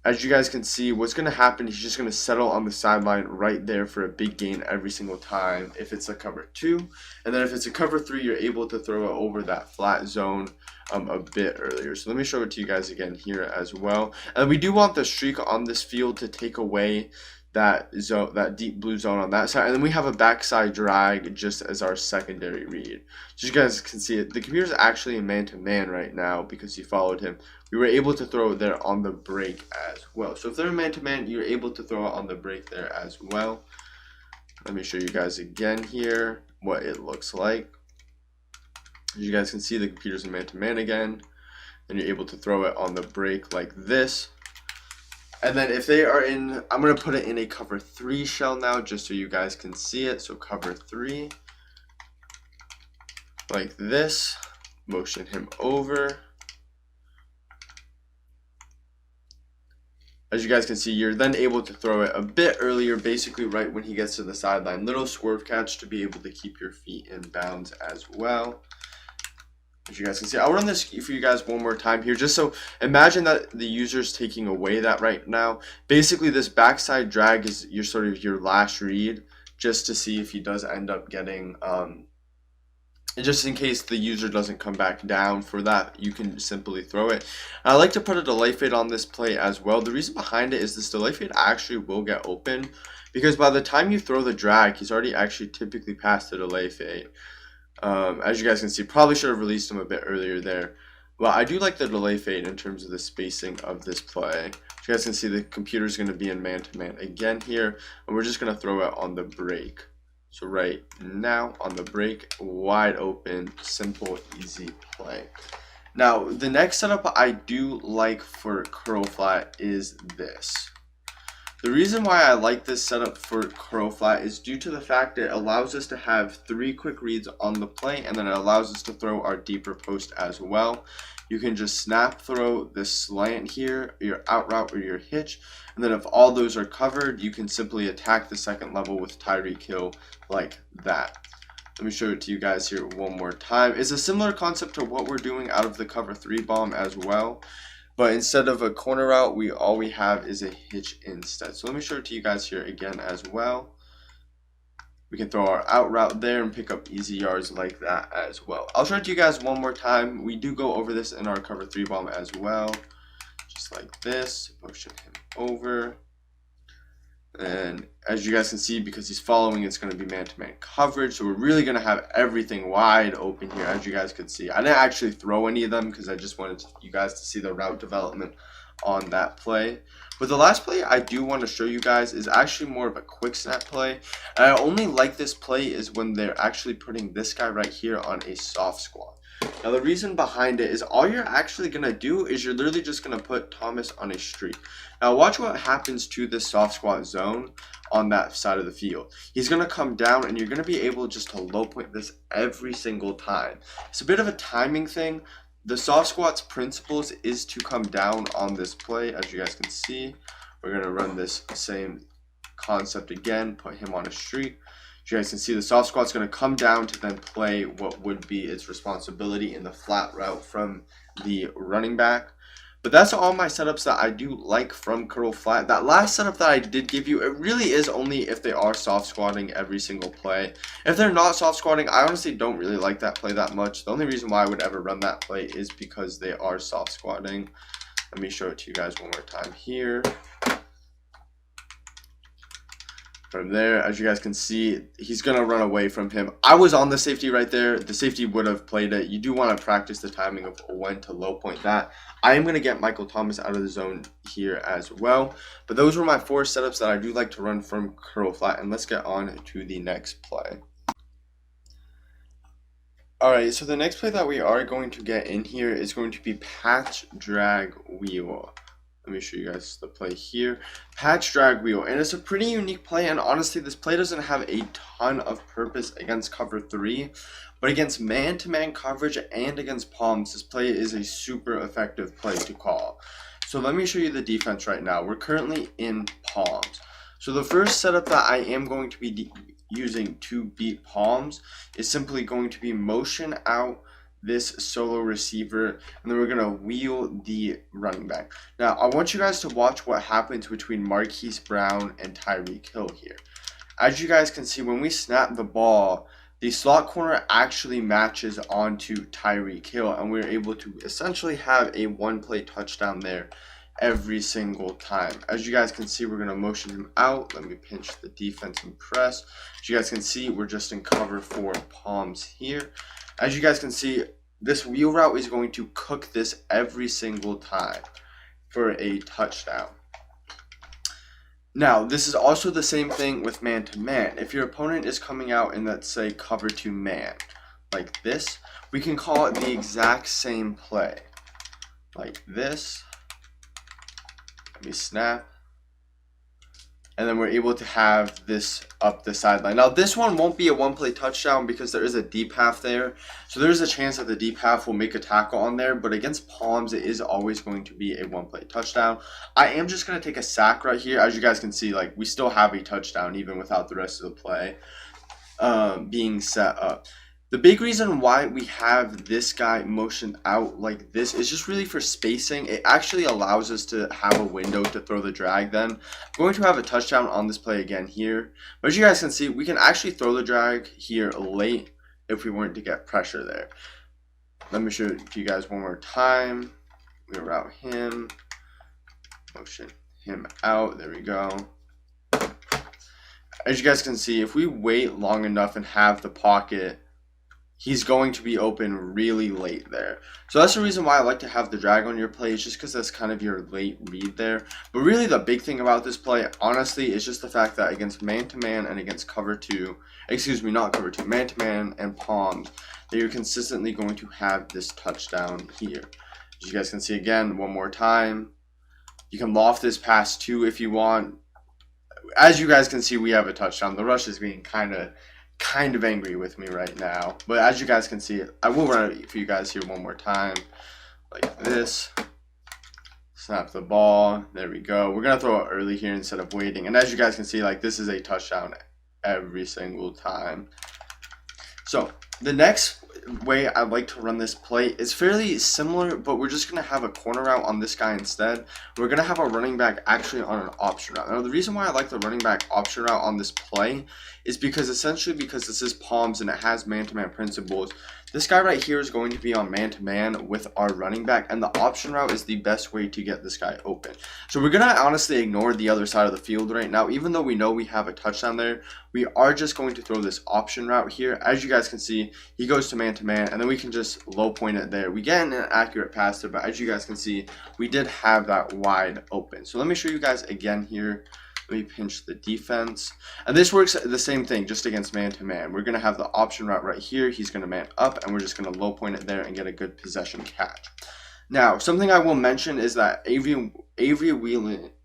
As you guys can see, what's going to happen, he's just going to settle on the sideline right there for a big gain every single time if it's a cover 2. And then if it's a cover 3, you're able to throw it over that flat zone a bit earlier. So let me show it to you guys again here as well. And we do want the streak on this field to take away that zone, that deep blue zone on that side, and then we have a backside drag just as our secondary read. So you guys can see it. The computer's actually in man-to-man right now because he followed him. We were able to throw it there on the break as well. So if they're man-to-man, you're able to throw it on the break there as well. Let me show you guys again here what it looks like. As you guys can see, the computer's in man-to-man again, and you're able to throw it on the break like this. And then if they are in, I'm going to put it in a cover 3 shell now just so you guys can see it. So cover 3, like this, motion him over. As you guys can see, you're then able to throw it a bit earlier, basically right when he gets to the sideline. Little swerve catch to be able to keep your feet in bounds as well. As you guys can see, I'll run this for you guys one more time here, just so imagine that the user's taking away that right now. Basically, this backside drag is your sort of your last read, just to see if he does end up getting, just in case the user doesn't come back down for that, you can simply throw it. I like to put a delay fade on this play as well. The reason behind it is this delay fade actually will get open, because by the time you throw the drag, he's already actually typically past the delay fade. As you guys can see, probably should have released him a bit earlier there. But I do like the delay fade in terms of the spacing of this play. As you guys can see, the computer is going to be in man-to-man again here, and we're just going to throw it on the break. So right now, on the break, wide open, simple, easy play. Now, the next setup I do like for curl flat is this. The reason why I like this setup for curl flat is due to the fact that it allows us to have 3 quick reads on the play, and then it allows us to throw our deeper post as well. You can just snap throw this slant here, your out route or your hitch, and then if all those are covered, you can simply attack the second level with Tyreek Hill like that. Let me show it to you guys here one more time. It's a similar concept to what we're doing out of the cover 3 bomb as well. But instead of a corner route, all we have is a hitch instead. So let me show it to you guys here again as well. We can throw our out route there and pick up easy yards like that as well. I'll show it to you guys one more time. We do go over this in our cover 3 bomb as well. Just like this, motion him over. And as you guys can see, because he's following, it's going to be man-to-man coverage. So we're really going to have everything wide open here, as you guys could see. I didn't actually throw any of them because I just wanted you guys to see the route development on that play. But the last play I do want to show you guys is actually more of a quick snap play. And I only like this play is when they're actually putting this guy right here on a soft squat. Now the reason behind it is all you're actually going to do is you're literally just going to put Thomas on a streak. Now watch what happens to this soft squat zone on that side of the field. He's going to come down and you're going to be able just to low point this every single time. It's a bit of a timing thing. The soft squat's principles is to come down on this play. As you guys can see, we're going to run this same concept again, put him on a streak. As you guys can see, the soft squat's going to come down to then play what would be its responsibility in the flat route from the running back. But that's all my setups that I do like from curl flat. That last setup that I did give you, it really is only if they are soft squatting every single play. If they're not soft squatting, I honestly don't really like that play that much. The only reason why I would ever run that play is because they are soft squatting. Let me show it to you guys one more time here. From there, as you guys can see, he's going to run away from him. I was on the safety right there. The safety would have played it. You do want to practice the timing of when to low point that. I am going to get Michael Thomas out of the zone here as well. But those were my 4 setups that I do like to run from curl flat. And let's get on to the next play. Alright, so the next play that we are going to get in here is going to be patch drag wheel. Let me show you guys the play here. Patch drag wheel, and it's a pretty unique play, and honestly this play doesn't have a ton of purpose against cover 3, but against man-to-man coverage and against palms, this play is a super effective play to call. So let me show you the defense right now. We're currently in palms. So the first setup that I am going to be using to beat palms is simply going to be motion out this solo receiver, and then we're going to wheel the running back. Now, I want you guys to watch what happens between Marquise Brown and Tyreek Hill here. As you guys can see, when we snap the ball, the slot corner actually matches onto Tyreek Hill, and we're able to essentially have a one-play touchdown there every single time. As you guys can see, we're going to motion him out. Let me pinch the defense and press. As you guys can see, we're just in cover for palms here. As you guys can see, this wheel route is going to cook this every single time for a touchdown. Now, this is also the same thing with man-to-man. If your opponent is coming out in, let's say, cover 2 man, like this, we can call it the exact same play. Like this. Let me snap. And then we're able to have this up the sideline. Now, this one won't be a one-play touchdown because there is a deep half there. So there's a chance that the deep half will make a tackle on there. But against palms, it is always going to be a one-play touchdown. I am just going to take a sack right here. As you guys can see, like, we still have a touchdown even without the rest of the play being set up. The big reason why we have this guy motioned out like this is just really for spacing. It actually allows us to have a window to throw the drag then. I'm going to have a touchdown on this play again here. But as you guys can see, we can actually throw the drag here late if we weren't to get pressure there. Let me show you guys one more time. We route him, motion him out. There we go. As you guys can see, if we wait long enough and have the pocket, he's going to be open really late there. So that's the reason why I like to have the drag on your play, is just because that's kind of your late read there. But really the big thing about this play, honestly, is just the fact that against man-to-man and against cover 2, excuse me, not cover 2, man-to-man and palms, that you're consistently going to have this touchdown here. As you guys can see again, one more time. You can loft this past 2 if you want. As you guys can see, we have a touchdown. The rush is being kind of angry with me right now, but as you guys can see, I will run it for you guys here one more time, like this. Snap the ball. There we go. We're gonna throw it early here instead of waiting, and as you guys can see, like, this is a touchdown every single time. So the next way I like to run this play is fairly similar, but we're just going to have a corner route on this guy instead. We're going to have a running back actually on an option route. Now, the reason why I like the running back option route on this play is because essentially because this is palms and it has man-to-man principles, this guy right here is going to be on man-to-man with our running back, and the option route is the best way to get this guy open. So we're going to honestly ignore the other side of the field right now. Even though we know we have a touchdown there, we are just going to throw this option route here. As you guys can see, he goes to man-to-man, and then we can just low point it there. We get an accurate pass there, but as you guys can see, we did have that wide open. So let me show you guys again here. Let me pinch the defense. And this works the same thing, just against man-to-man. We're going to have the option route right here. He's going to man up, and we're just going to low point it there and get a good possession catch. Now, something I will mention is that Avery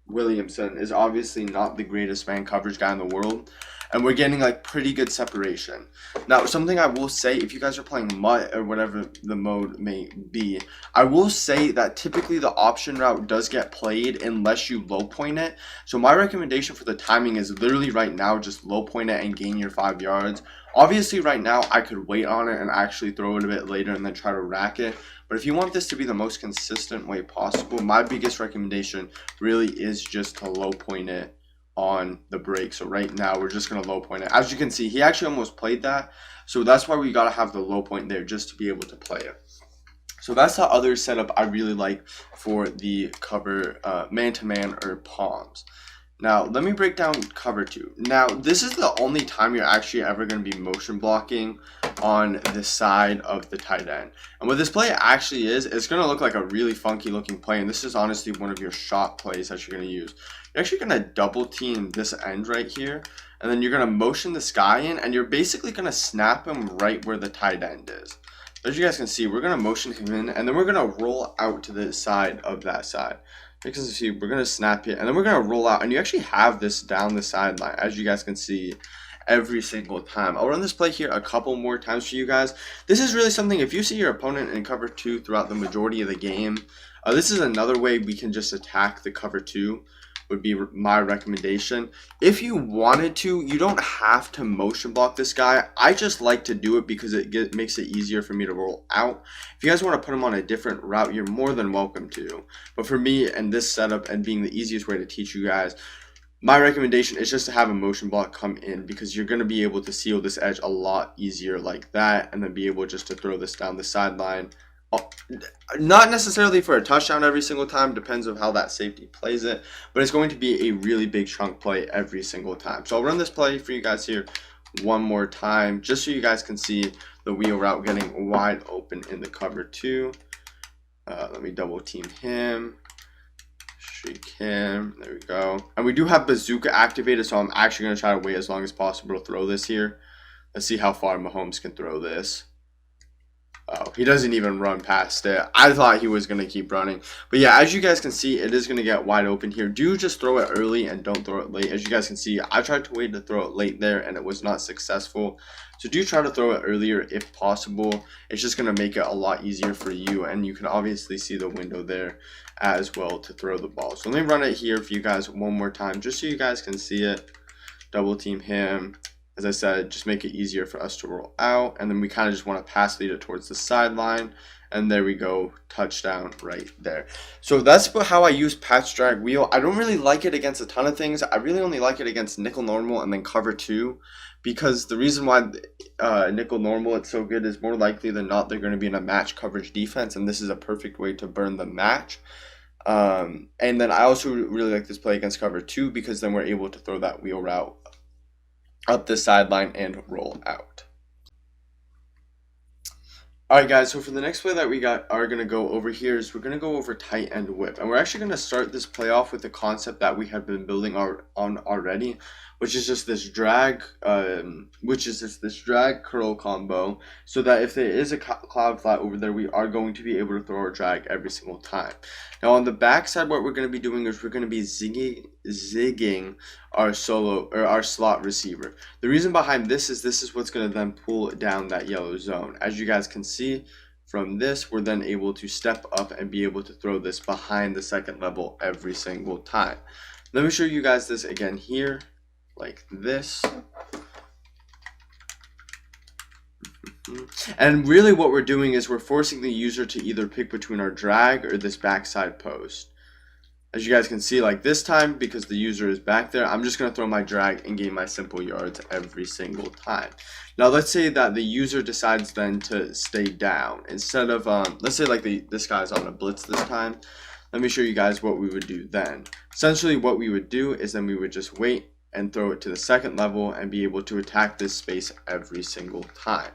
Williamson is obviously not the greatest man coverage guy in the world, and we're getting like pretty good separation. Now, something I will say, if you guys are playing MUT or whatever the mode may be, I will say that typically the option route does get played unless you low point it. So my recommendation for the timing is literally right now, just low point it and gain your 5 yards. Obviously right now I could wait on it and actually throw it a bit later and then try to rack it. But if you want this to be the most consistent way possible, my biggest recommendation really is just to low point it on the break. So right now we're just going to low point it. As you can see, he actually almost played that. So that's why we got to have the low point there just to be able to play it. So that's the other setup I really like for the cover man-to-man or palms. Now, let me break down cover 2. Now, this is the only time you're actually ever going to be motion blocking on the side of the tight end. And what this play actually is, it's going to look like a really funky looking play. And this is honestly one of your shot plays that you're going to use. You're actually going to double team this end right here. And then you're going to motion this guy in. And you're basically going to snap him right where the tight end is. As you guys can see, we're going to motion him in. And then we're going to roll out to the side of that side. Because you see, we're going to snap it, and then we're going to roll out. And you actually have this down the sideline, as you guys can see, every single time. I'll run this play here a couple more times for you guys. This is really something, if you see your opponent in cover 2 throughout the majority of the game, this is another way we can just attack the cover 2. Would be my recommendation. If you wanted to, you don't have to motion block this guy. I just like to do it because it makes it easier for me to roll out. If you guys want to put him on a different route, you're more than welcome to. But for me and this setup and being the easiest way to teach you guys, my recommendation is just to have a motion block come in, because you're going to be able to seal this edge a lot easier like that, and then be able just to throw this down the sideline. Not necessarily for a touchdown every single time, depends on how that safety plays it, but it's going to be a really big chunk play every single time. So I'll run this play for you guys here one more time, just so you guys can see the wheel route getting wide open in the cover 2. Let me double team him, streak him, there we go. And we do have bazooka activated, so I'm actually going to try to wait as long as possible to throw this here. Let's see how far Mahomes can throw this. Oh, he doesn't even run past it. I thought he was going to keep running. But yeah, as you guys can see, it is going to get wide open here. Do just throw it early and don't throw it late. As you guys can see, I tried to wait to throw it late there, and it was not successful. So do try to throw it earlier if possible. It's just going to make it a lot easier for you, and you can obviously see the window there as well to throw the ball. So let me run it here for you guys one more time, just so you guys can see it. Double team him. As I said, just make it easier for us to roll out. And then we kind of just want to pass lead it towards the sideline. And there we go. Touchdown right there. So that's how I use patch drag wheel. I don't really like it against a ton of things. I really only like it against nickel normal and then cover 2. Because the reason why nickel normal it's so good is more likely than not they're going to be in a match coverage defense. And this is a perfect way to burn the match. And then I also really like this play against cover 2, because then we're able to throw that wheel route up the sideline and roll out. Alright guys, so for the next play that we are going to go over here is we're going to go over tight end whip. And we're actually going to start this play off with the concept that we have been building on already, which is just this drag, curl combo, so that if there is a cloud flat over there, we are going to be able to throw our drag every single time. Now on the back side, what we're going to be doing is we're going to be zigging our slot receiver. The reason behind this is what's going to then pull down that yellow zone. As you guys can see from this, we're then able to step up and be able to throw this behind the second level every single time. Let me show you guys this again here, like this. And really what we're doing is we're forcing the user to either pick between our drag or this backside post. As you guys can see, like this time, because the user is back there, I'm just going to throw my drag and gain my simple yards every single time. Now let's say that the user decides then to stay down. Instead of, let's say like this guy's on a blitz this time. Let me show you guys what we would do then. Essentially what we would do is then we would just wait and throw it to the second level and be able to attack this space every single time.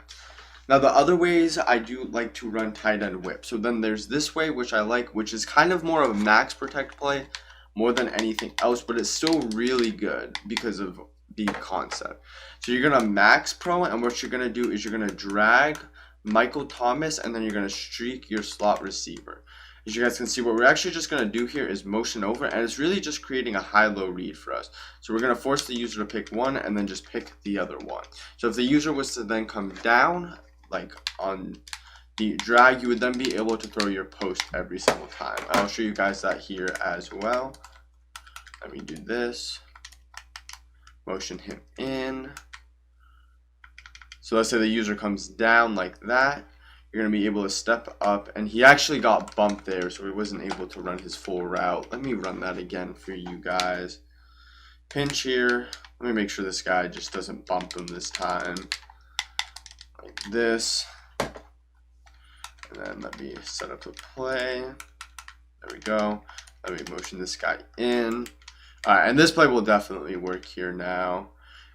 Now the other ways I do like to run tight end whip. So then there's this way, which I like, which is kind of more of a max protect play more than anything else, but it's still really good because of the concept. So you're going to max pro, and what you're going to do is you're going to drag Michael Thomas, and then you're going to streak your slot receiver. As you guys can see, what we're actually just going to do here is motion over, and it's really just creating a high-low read for us. So we're going to force the user to pick one and then just pick the other one. So if the user was to then come down, like on the drag, you would then be able to throw your post every single time. And I'll show you guys that here as well. Let me do this. Motion him in. So let's say the user comes down like that. You're going to be able to step up, and he actually got bumped there, so he wasn't able to run his full route. Let me run that again for you guys. Pinch here. Let me make sure this guy just doesn't bump him this time. Like this. And then let me set up the play. There we go. Let me motion this guy in. Alright, and this play will definitely work here now.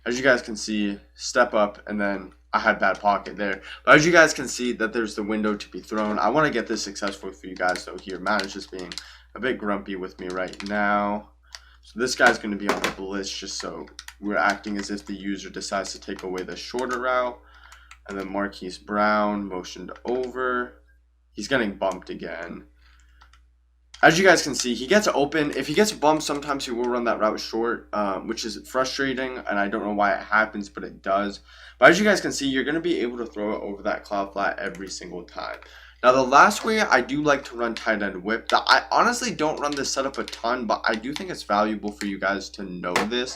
As you guys can see, step up, and then I had bad pocket there. But as you guys can see, that there's the window to be thrown. I want to get this successful for you guys, though, here. Madden's just being a bit grumpy with me right now. So this guy's going to be on the blitz, just so we're acting as if the user decides to take away the shorter route. And then Marquise Brown motioned over. He's getting bumped again. as you guys can see, he gets open. If he gets bumped, sometimes he will run that route short, which is frustrating, and I don't know why it happens, but it does. But as you guys can see, you're going to be able to throw it over that cloud flat every single time. Now, the last way I do like to run tight end whip, that I honestly don't run this setup a ton, but I do think it's valuable for you guys to know this,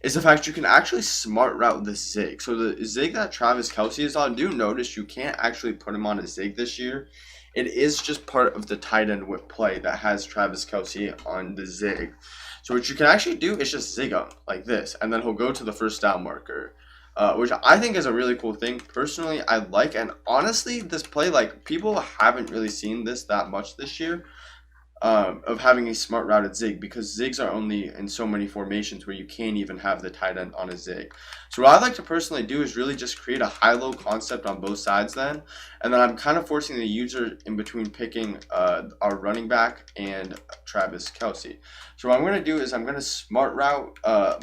is the fact you can actually smart route the zig. So the zig that Travis Kelce is on, do notice you can't actually put him on a zig this year. It is just part of the tight end whip play that has Travis Kelce on the zig. So what you can actually do is just zig him like this, and then he'll go to the first down marker, which I think is a really cool thing. Personally, I like, and honestly, this play, like, people haven't really seen this that much this year. Of having a smart routed zig, because zigs are only in so many formations where you can't even have the tight end on a zig. So what I like to personally do is really just create a high-low concept on both sides then, and then I'm kind of forcing the user in between picking our running back and Travis Kelce. So what I'm going to do is I'm going to smart route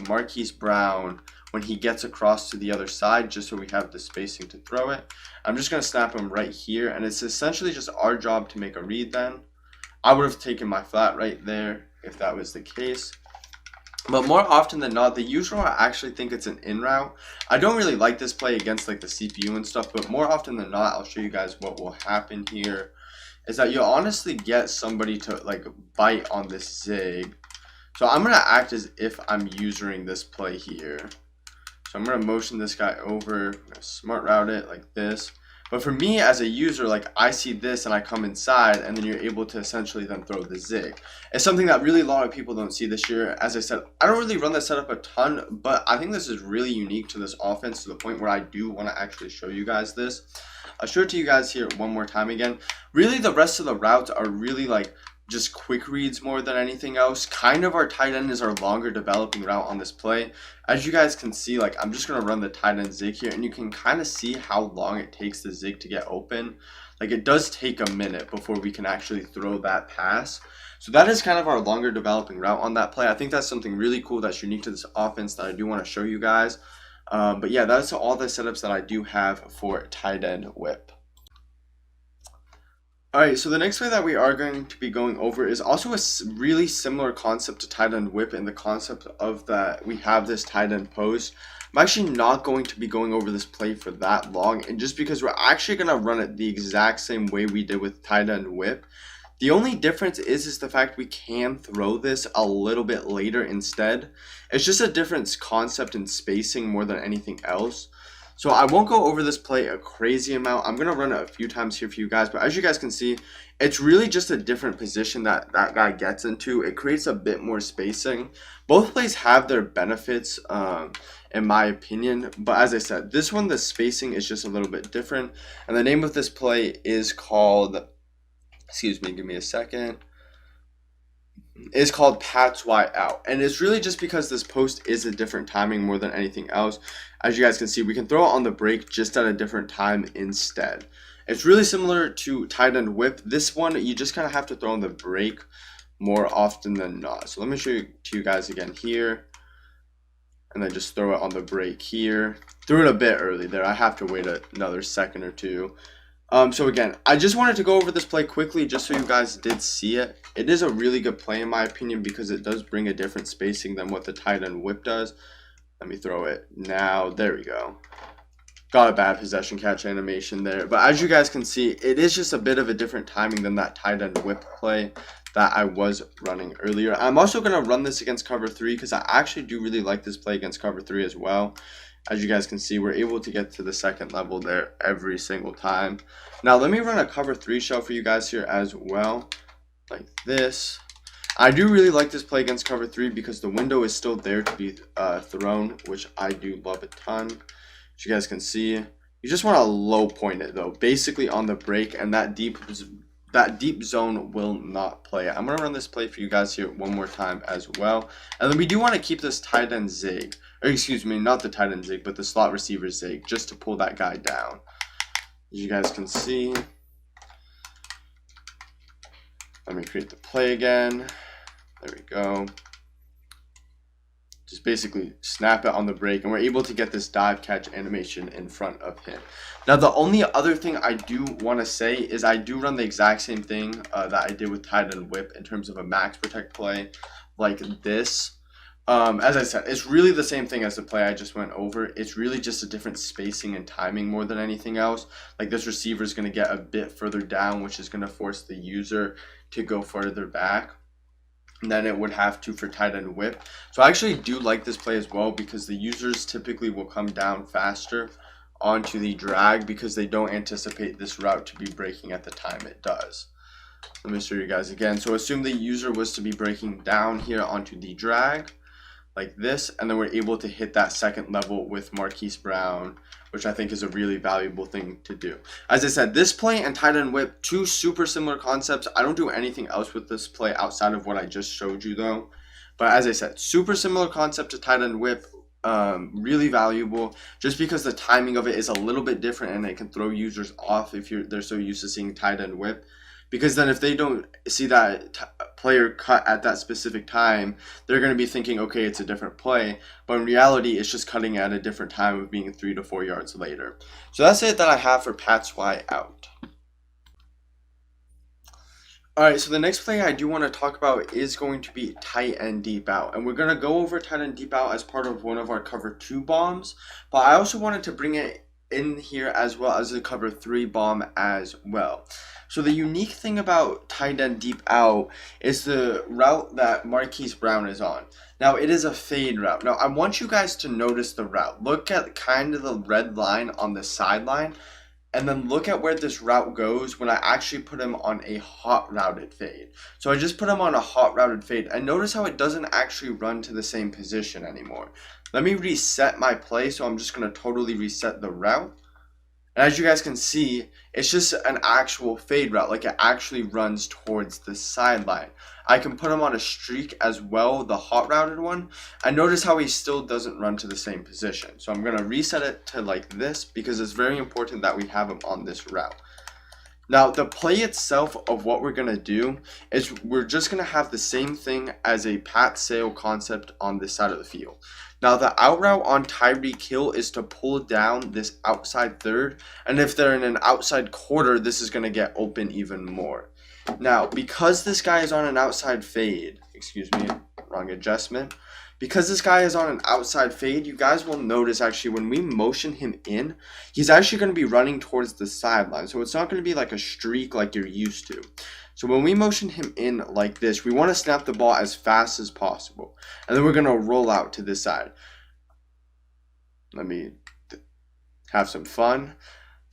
Marquise Brown when he gets across to the other side, just so we have the spacing to throw it. I'm just going to snap him right here, and it's essentially just our job to make a read then. I would have taken my flat right there if that was the case. But more often than not, the usual I actually think it's an in route. I don't really like this play against like the CPU and stuff, but more often than not, I'll show you guys what will happen here. Is that you'll honestly get somebody to like bite on this zig. So I'm going to act as if I'm usering this play here. So I'm going to motion this guy over, I'm going to smart route it like this. But for me as a user, like, I see this and I come inside, and then you're able to essentially then throw the zig. It's something that really a lot of people don't see this year. As I said, I don't really run this setup a ton, but I think this is really unique to this offense to the point where I do want to actually show you guys this. I'll show it to you guys here one more time again. Really, the rest of the routes are really like just quick reads more than anything else. Kind of our tight end is our longer developing route on this play. As you guys can see, like, I'm just going to run the tight end zig here, and you can kind of see how long it takes the zig to get open. Like, it does take a minute before we can actually throw that pass. So that is kind of our longer developing route on that play. I think that's something really cool that's unique to this offense that I do want to show you guys. But yeah, that's all the setups that I do have for tight end whip. Alright, so the next play that we are going to be going over is also a really similar concept to tight end whip, in the concept of that we have this tight end post. I'm actually not going to be going over this play for that long, and just because we're actually going to run it the exact same way we did with tight end whip. The only difference is the fact we can throw this a little bit later instead. It's just a different concept and spacing more than anything else. So I won't go over this play a crazy amount. I'm going to run it a few times here for you guys. But as you guys can see, it's really just a different position that that guy gets into. It creates a bit more spacing. Both plays have their benefits, in my opinion. But as I said, this one, the spacing is just a little bit different. And the name of this play is called, excuse me, give me a second. Is called Pat's Wide Out, and it's really just because this post is a different timing more than anything else. As you guys can see, we can throw it on the break just at a different time instead. It's really similar to tight end whip. This one you just kind of have to throw on the break more often than not. So let me show you to you guys again here, and then just throw it on the break here. Threw it a bit early there. I have to wait another second or two. So again, I just wanted to go over this play quickly just so you guys did see it. It is a really good play in my opinion because it does bring a different spacing than what the tight end whip does. Let me throw it now. There we go. Got a bad possession catch animation there. But as you guys can see, it is just a bit of a different timing than that tight end whip play that I was running earlier. I'm also going to run this against cover 3 because I actually do really like this play against cover 3 as well. As you guys can see, we're able to get to the second level there every single time. Now, let me run a cover 3 shell for you guys here as well, like this. I do really like this play against cover 3 because the window is still there to be thrown, which I do love a ton. As you guys can see, you just want to low point it, though, basically on the break, and that deep zone will not play. I'm going to run this play for you guys here one more time as well. And then we do want to keep this tight end zig. Or excuse me, not the tight end zig, but the slot receiver zig, just to pull that guy down. As you guys can see. Let me create the play again. There we go. just basically snap it on the break, and we're able to get this dive catch animation in front of him. Now, the only other thing I do want to say is I do run the exact same thing that I did with tight end whip in terms of a max protect play like this. As I said, it's really the same thing as the play I just went over. It's really just a different spacing and timing more than anything else. Like, this receiver is going to get a bit further down, which is going to force the user to go further back than it would have to for tight end whip. So I actually do like this play as well, because the users typically will come down faster onto the drag because they don't anticipate this route to be breaking at the time it does. Let me show you guys again. So assume the user was to be breaking down here onto the drag like this, and then we're able to hit that second level with Marquise Brown, which I think is a really valuable thing to do. As I said, this play and tight end whip, two super similar concepts. I don't do anything else with this play outside of what I just showed you though. But as I said, super similar concept to tight end whip, really valuable just because the timing of it is a little bit different, and it can throw users off if they're so used to seeing tight end whip. Because then if they don't see that player cut at that specific time, they're going to be thinking, okay, it's a different play. But in reality, it's just cutting at a different time of being 3 to 4 yards later. So that's it that I have for Pat's Y out. Alright, so the next play I do want to talk about is going to be tight end deep out. And we're going to go over tight end deep out as part of one of our cover 2 bombs. But I also wanted to bring it in here as well as the cover 3 bomb as well. So the unique thing about tight end deep out is the route that Marquise Brown is on. Now, it is a fade route. Now, I want you guys to notice the route. Look at kind of the red line on the sideline, and then look at where this route goes when I actually put him on a hot routed fade. So I just put him on a hot routed fade, and notice how it doesn't actually run to the same position anymore. Let me reset my play, so I'm just going to totally reset the route. And as you guys can see, it's just an actual fade route, like it actually runs towards the sideline. I can put him on a streak as well, the hot routed one, and notice how he still doesn't run to the same position. So I'm going to reset it to like this because it's very important that we have him on this route. Now, the play itself of what we're going to do is we're just going to have the same thing as a Pat Sale concept on this side of the field. Now, the out route on Tyreek Hill is to pull down this outside third, and if they're in an outside quarter, this is going to get open even more. Now, because this guy is on an outside fade, excuse me, wrong adjustment. Because this guy is on an outside fade, you guys will notice actually when we motion him in, he's actually going to be running towards the sideline. So it's not going to be like a streak like you're used to. So when we motion him in like this, we want to snap the ball as fast as possible. And then we're going to roll out to this side. Let me have some fun.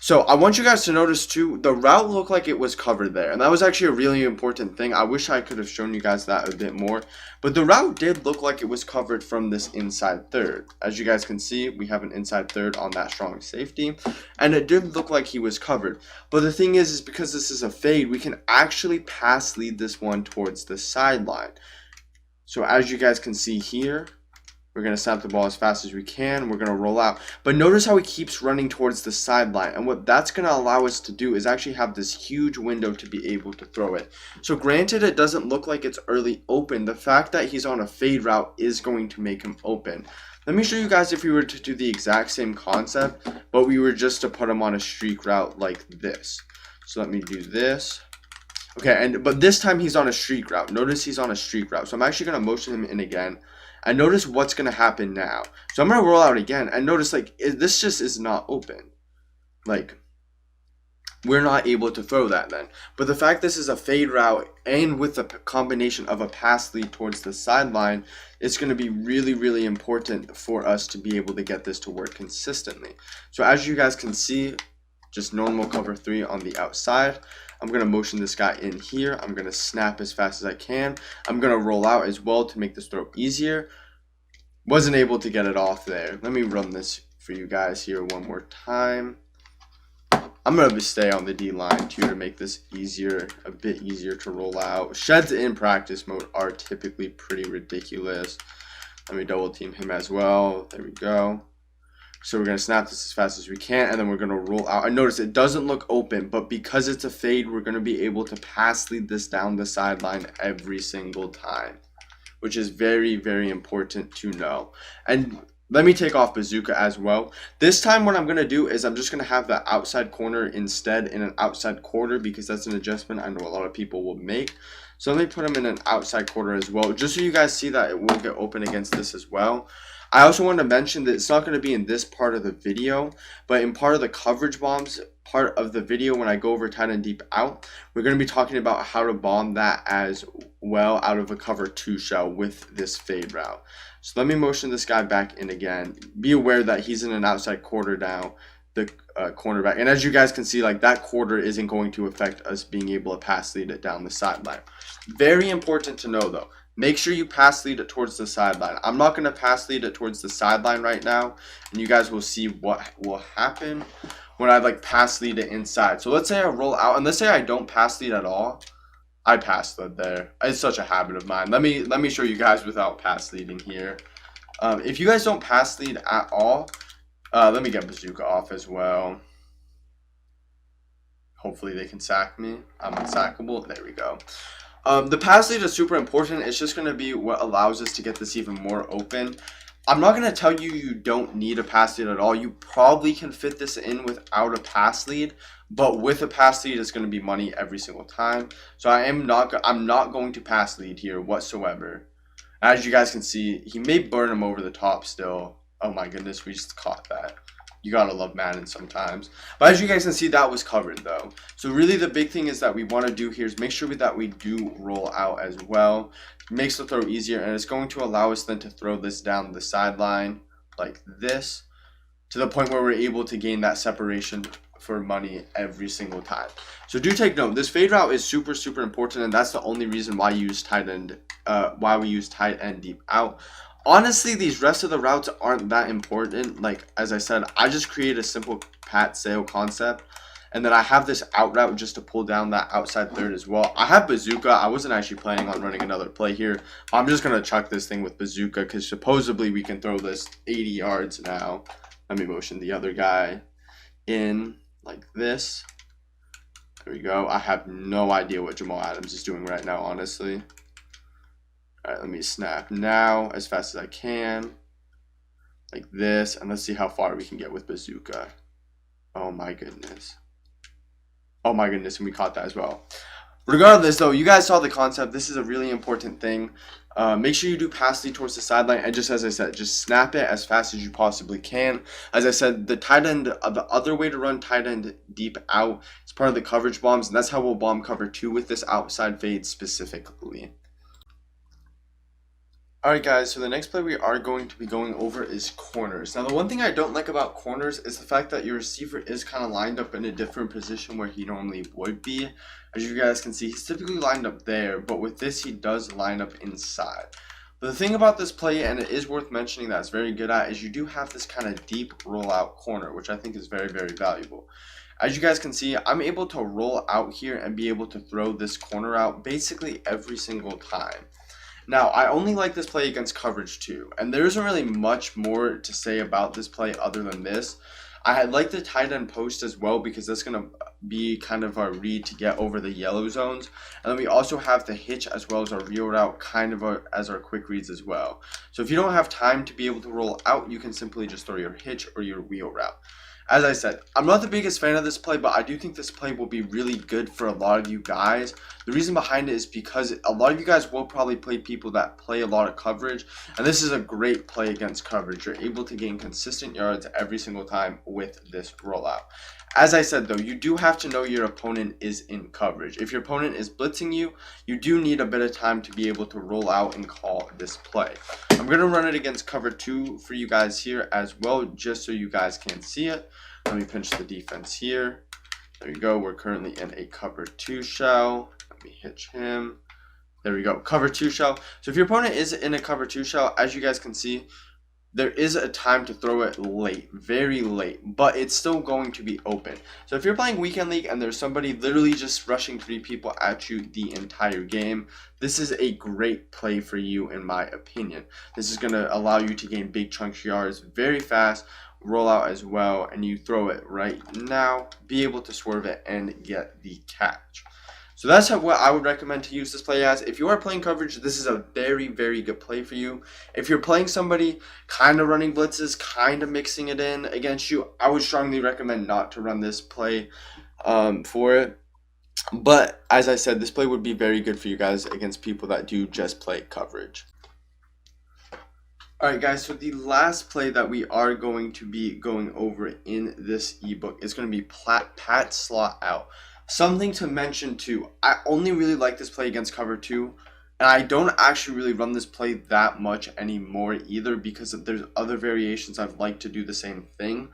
So I want you guys to notice too, the route looked like it was covered there. And that was actually a really important thing. I wish I could have shown you guys that a bit more. But the route did look like it was covered from this inside third. As you guys can see, we have an inside third on that strong safety. And it did look like he was covered. But the thing is because this is a fade, we can actually pass lead this one towards the sideline. So as you guys can see here, we're going to snap the ball as fast as we can. We're going to roll out. But notice how he keeps running towards the sideline. And what that's going to allow us to do is actually have this huge window to be able to throw it. So granted, it doesn't look like it's early open. The fact that he's on a fade route is going to make him open. Let me show you guys if we were to do the exact same concept, but we were just to put him on a streak route like this. So let me do this. Okay, but this time he's on a streak route. Notice he's on a streak route. So I'm actually going to motion him in again. And notice what's going to happen now. So I'm going to roll out again. And notice, like, this just is not open. Like, we're not able to throw that then. But the fact this is a fade route and with the combination of a pass lead towards the sideline, it's going to be really, really important for us to be able to get this to work consistently. So as you guys can see, just normal cover 3 on the outside. I'm going to motion this guy in here. I'm going to snap as fast as I can. I'm going to roll out as well to make this throw easier. Wasn't able to get it off there. Let me run this for you guys here one more time. I'm going to stay on the D line too to make this easier, a bit easier to roll out. Sheds in practice mode are typically pretty ridiculous. Let me double team him as well. There we go. So we're going to snap this as fast as we can, and then we're going to roll out. And notice it doesn't look open, but because it's a fade, we're going to be able to pass lead this down the sideline every single time, which is very, very important to know. And let me take off bazooka as well. This time what I'm going to do is I'm just going to have the outside corner instead in an outside quarter, because that's an adjustment I know a lot of people will make. So let me put them in an outside quarter as well, just so you guys see that it will get open against this as well. I also want to mention that it's not going to be in this part of the video, but in part of the coverage bombs part of the video, when I go over tight end deep out, we're going to be talking about how to bomb that as well out of a cover 2 shell with this fade route. So let me motion this guy back in again. Be aware that he's in an outside quarter now, the cornerback. And as you guys can see, like, that quarter isn't going to affect us being able to pass lead it down the sideline. Very important to know though. Make sure you pass lead it towards the sideline. I'm not going to pass lead it towards the sideline right now, and you guys will see what will happen when I like pass lead it inside. So let's say I roll out, and let's say I don't pass lead at all. I pass lead there. It's such a habit of mine. Let me show you guys without pass leading here. If you guys don't pass lead at all, let me get bazooka off as well. Hopefully they can sack me. I'm unsackable. There we go. The pass lead is super important. It's just going to be what allows us to get this even more open. I'm not going to tell you you don't need a pass lead at all. You probably can fit this in without a pass lead, but with a pass lead, it's going to be money every single time. So I'm not going to pass lead here whatsoever. As you guys can see, he may burn him over the top still. Oh my goodness, we just caught that. You gotta love Madden sometimes. But as you guys can see, that was covered though. So really the big thing is that we want to do here is make sure that we do roll out as well. It makes the throw easier, and it's going to allow us then to throw this down the sideline like this, to the point where we're able to gain that separation for money every single time. So do take note, this fade route is super, super important, and that's the only reason why you use tight end, why we use tight end deep out. Honestly, these rest of the routes aren't that important. Like, as I said, I just create a simple pat sail concept, and then I have this out route just to pull down that outside third as well. I have bazooka. I wasn't actually planning on running another play here. I'm just going to chuck this thing with bazooka, because supposedly we can throw this 80 yards now. Let me motion the other guy in like this. There we go. I have no idea what Jamal Adams is doing right now, honestly. Alright, let me snap now as fast as I can. Like this. And let's see how far we can get with bazooka. Oh my goodness. Oh my goodness, and we caught that as well. Regardless though, you guys saw the concept. This is a really important thing. Make sure you do pass lead towards the sideline, and just as I said, just snap it as fast as you possibly can. As I said, the tight end, the other way to run tight end deep out is part of the coverage bombs, and that's how we'll bomb cover 2 with this outside fade specifically. Alright guys, so the next play we are going to be going over is corners. Now the one thing I don't like about corners is the fact that your receiver is kind of lined up in a different position where he normally would be. As you guys can see, he's typically lined up there, but with this he does line up inside. But the thing about this play, and it is worth mentioning that it's very good at, is you do have this kind of deep rollout corner, which I think is very, very valuable. As you guys can see, I'm able to roll out here and be able to throw this corner out basically every single time. Now, I only like this play against coverage 2, and there isn't really much more to say about this play other than this. I like the tight end post as well, because that's going to be kind of our read to get over the yellow zones. And then we also have the hitch as well as our wheel route kind of as our quick reads as well. So if you don't have time to be able to roll out, you can simply just throw your hitch or your wheel route. As I said, I'm not the biggest fan of this play, but I do think this play will be really good for a lot of you guys. The reason behind it is because a lot of you guys will probably play people that play a lot of coverage, and this is a great play against coverage. You're able to gain consistent yards every single time with this rollout. As I said though, you do have to know your opponent is in coverage. If your opponent is blitzing you, you do need a bit of time to be able to roll out and call this play. I'm going to run it against cover 2 for you guys here as well, just so you guys can see it. Let me pinch the defense here. There you go. We're currently in a cover 2 shell. Let me hitch him. There we go. Cover 2 shell. So if your opponent is in a cover 2 shell, as you guys can see, there is a time to throw it late, very late, but it's still going to be open. So if you're playing weekend league and there's somebody literally just rushing 3 people at you the entire game, this is a great play for you in my opinion. This is going to allow you to gain big chunks yards very fast, roll out as well, and you throw it right now, be able to swerve it and get the catch. So that's what I would recommend to use this play as. If you are playing coverage, this is a very, very good play for you. If you're playing somebody kind of running blitzes, kind of mixing it in against you, I would strongly recommend not to run this play for it. But as I said, this play would be very good for you guys against people that do just play coverage. Alright guys, so the last play that we are going to be going over in this ebook is going to be Pat Slot Out. Something to mention too, I only really like this play against cover 2, and I don't actually really run this play that much anymore either because there's other variations I'd like to do the same thing.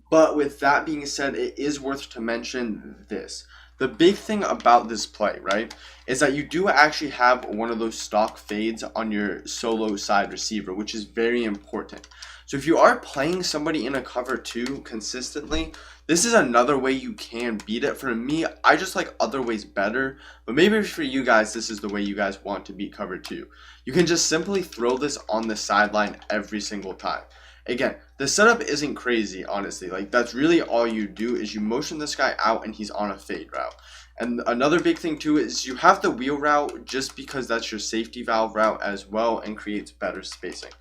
But with that being said, it is worth to mention this. The big thing about this play, right, is that you do actually have one of those stock fades on your solo side receiver, which is very important. So if you are playing somebody in a cover 2 consistently, this is another way you can beat it. For me, I just like other ways better, but maybe for you guys, this is the way you guys want to beat cover 2. You can just simply throw this on the sideline every single time. Again, the setup isn't crazy, honestly. Like, that's really all you do is you motion this guy out and he's on a fade route. And another big thing too is you have the wheel route just because that's your safety valve route as well and creates better spacing.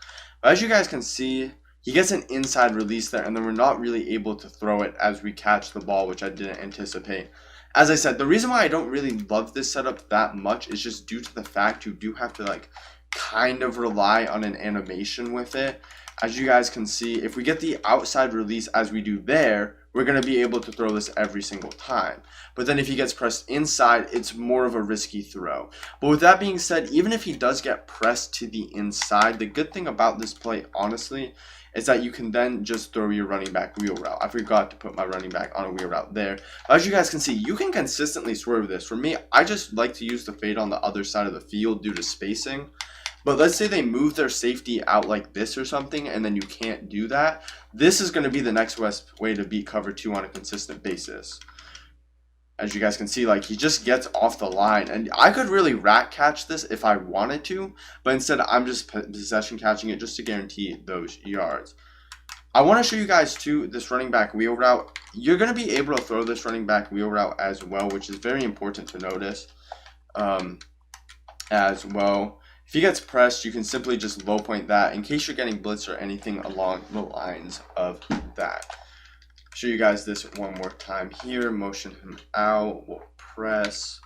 But as you guys can see, he gets an inside release there, and then we're not really able to throw it as we catch the ball, which I didn't anticipate. As I said, the reason why I don't really love this setup that much is just due to the fact you do have to like kind of rely on an animation with it. As you guys can see, if we get the outside release as we do there, we're going to be able to throw this every single time. But then if he gets pressed inside, it's more of a risky throw. But with that being said, even if he does get pressed to the inside, the good thing about this play, honestly, is that you can then just throw your running back wheel route. I forgot to put my running back on a wheel route there. As you guys can see, you can consistently swerve this. For me, I just like to use the fade on the other side of the field due to spacing. But let's say they move their safety out like this or something, and then you can't do that. This is going to be the next best way to beat cover 2 on a consistent basis. As you guys can see, like, he just gets off the line. And I could really rack catch this if I wanted to, but instead I'm just possession catching it just to guarantee those yards. I want to show you guys too this running back wheel route. You're going to be able to throw this running back wheel route as well, which is very important to notice as well. If he gets pressed, you can simply just low point that in case you're getting blitz or anything along the lines of that. Show you guys this one more time here. Motion him out. We'll press,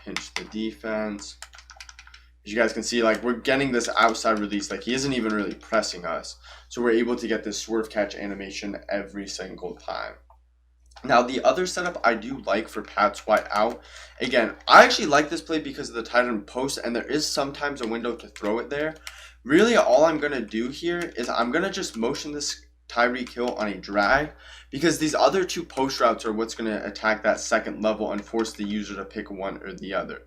pinch the defense. As you guys can see, like, we're getting this outside release. Like, he isn't even really pressing us. So we're able to get this swerve catch animation every single time. Now, the other setup I do like for Pat Slot Out, again, I actually like this play because of the tight end post, and there is sometimes a window to throw it there. Really, all I'm going to do here is I'm going to just motion this Tyreek Hill on a drag, because these other two post routes are what's going to attack that second level and force the user to pick one or the other.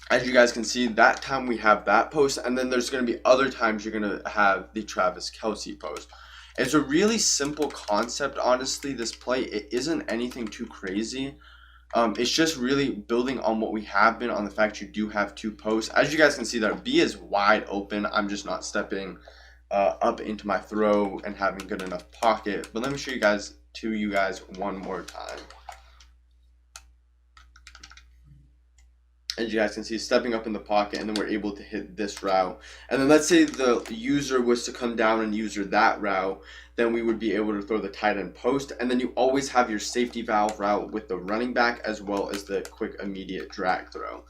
As you guys can see, that time we have that post, and then there's going to be other times you're going to have the Travis Kelce post. It's a really simple concept, honestly, this play. It isn't anything too crazy. It's just really building on what we have been on the fact you do have two posts. As you guys can see there, B is wide open. I'm just not stepping up into my throw and having good enough pocket. But let me show you guys one more time. As you guys can see, stepping up in the pocket, and then we're able to hit this route. And then let's say the user was to come down and user that route, then we would be able to throw the tight end post. And then you always have your safety valve route with the running back as well as the quick immediate drag throw.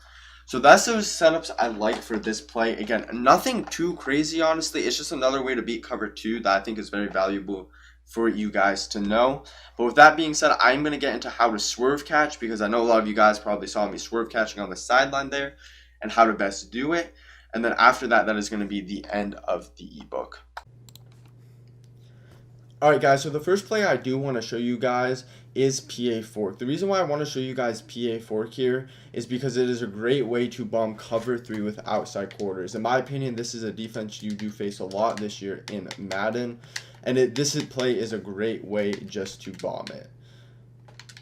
So that's those setups I like for this play. Again, nothing too crazy, honestly. It's just another way to beat cover 2 that I think is very valuable for you guys to know. But with that being said, I'm going to get into how to swerve catch, because I know a lot of you guys probably saw me swerve catching on the sideline there, and how to best do it. And then after that, that is going to be the end of the ebook. Alright guys, so the first play I do want to show you guys is PA fork. The reason why I want to show you guys PA fork here is because it is a great way to bomb cover 3 with outside quarters. In my opinion, this is a defense you do face a lot this year in Madden, and this play is a great way just to bomb it.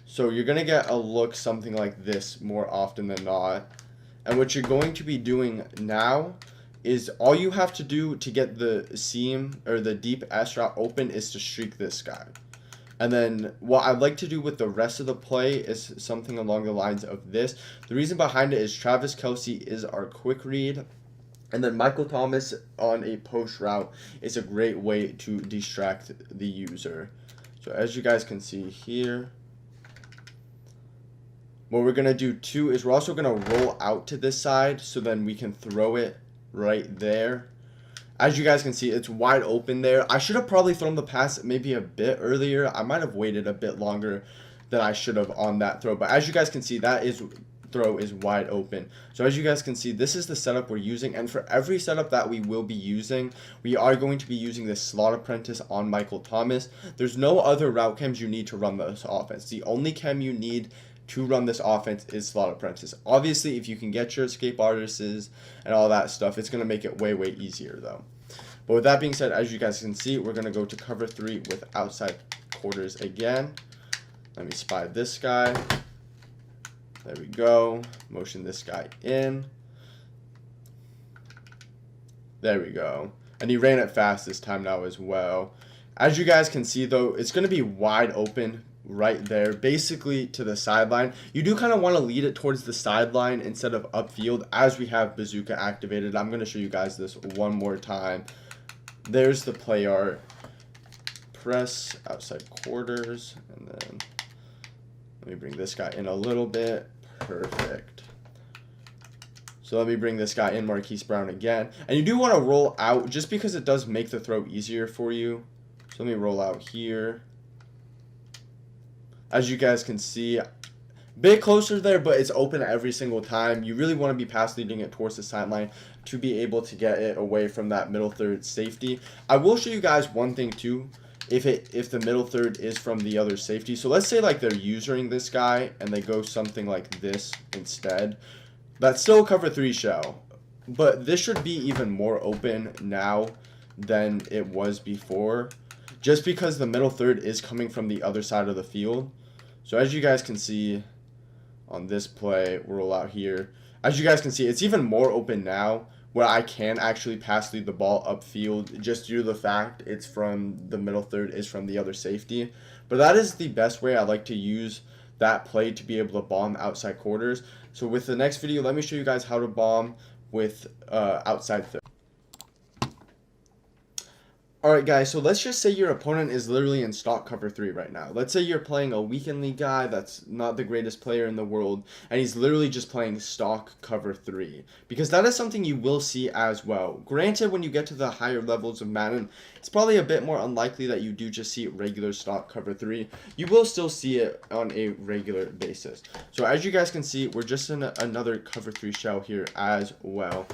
So you're going to get a look something like this more often than not. And what you're going to be doing now is all you have to do to get the seam or the deep S route open is to streak this guy. And then what I'd like to do with the rest of the play is something along the lines of this. The reason behind it is Travis Kelce is our quick read. And then Michael Thomas on a post route is a great way to distract the user. So as you guys can see here, what we're going to do too is we're also going to roll out to this side so then we can throw it right there. As you guys can see, it's wide open there. I should have probably thrown the pass maybe a bit earlier. I might have waited a bit longer than I should have on that throw. But as you guys can see, throw is wide open. So as you guys can see, this is the setup we're using. And for every setup that we will be using, we are going to be using the slot apprentice on Michael Thomas. There's no other route chems you need to run this offense. The only chem you need to run this offense is slot apprentice. Obviously, if you can get your escape artists and all that stuff, it's going to make it way easier though. But with that being said, as you guys can see, we're going to go to cover 3 with outside quarters again. Let me spy this guy. There we go. Motion this guy in. There we go. And he ran it fast this time now as well. As you guys can see though, it's going to be wide open right there, basically to the sideline. You do kind of want to lead it towards the sideline instead of upfield as we have Bazooka activated. I'm going to show you guys this one more time. There's the play art. Press outside quarters, and then let me bring this guy in a little bit. Perfect. So let me bring this guy in, Marquise Brown again. And you do want to roll out just because it does make the throw easier for you. So let me roll out here. As you guys can see, bit closer there, but it's open every single time. You really want to be pass leading it towards the sideline to be able to get it away from that middle third safety. I will show you guys one thing too. If the middle third is from the other safety. So let's say like they're using this guy and they go something like this instead. That's still cover 3 shell. But this should be even more open now than it was before. Just because the middle third is coming from the other side of the field. So as you guys can see on this play, roll out here. As you guys can see, it's even more open now where I can actually pass lead the ball upfield just due to the fact it's from the middle third is from the other safety. But that is the best way I like to use that play to be able to bomb outside quarters. So with the next video, let me show you guys how to bomb with outside third. Alright guys, so let's just say your opponent is literally in stock cover 3 right now. Let's say you're playing a weekend league guy that's not the greatest player in the world, and he's literally just playing stock cover 3. Because that is something you will see as well. Granted, when you get to the higher levels of Madden, it's probably a bit more unlikely that you do just see regular stock cover 3. You will still see it on a regular basis. So as you guys can see, we're just in another cover 3 shell here as well.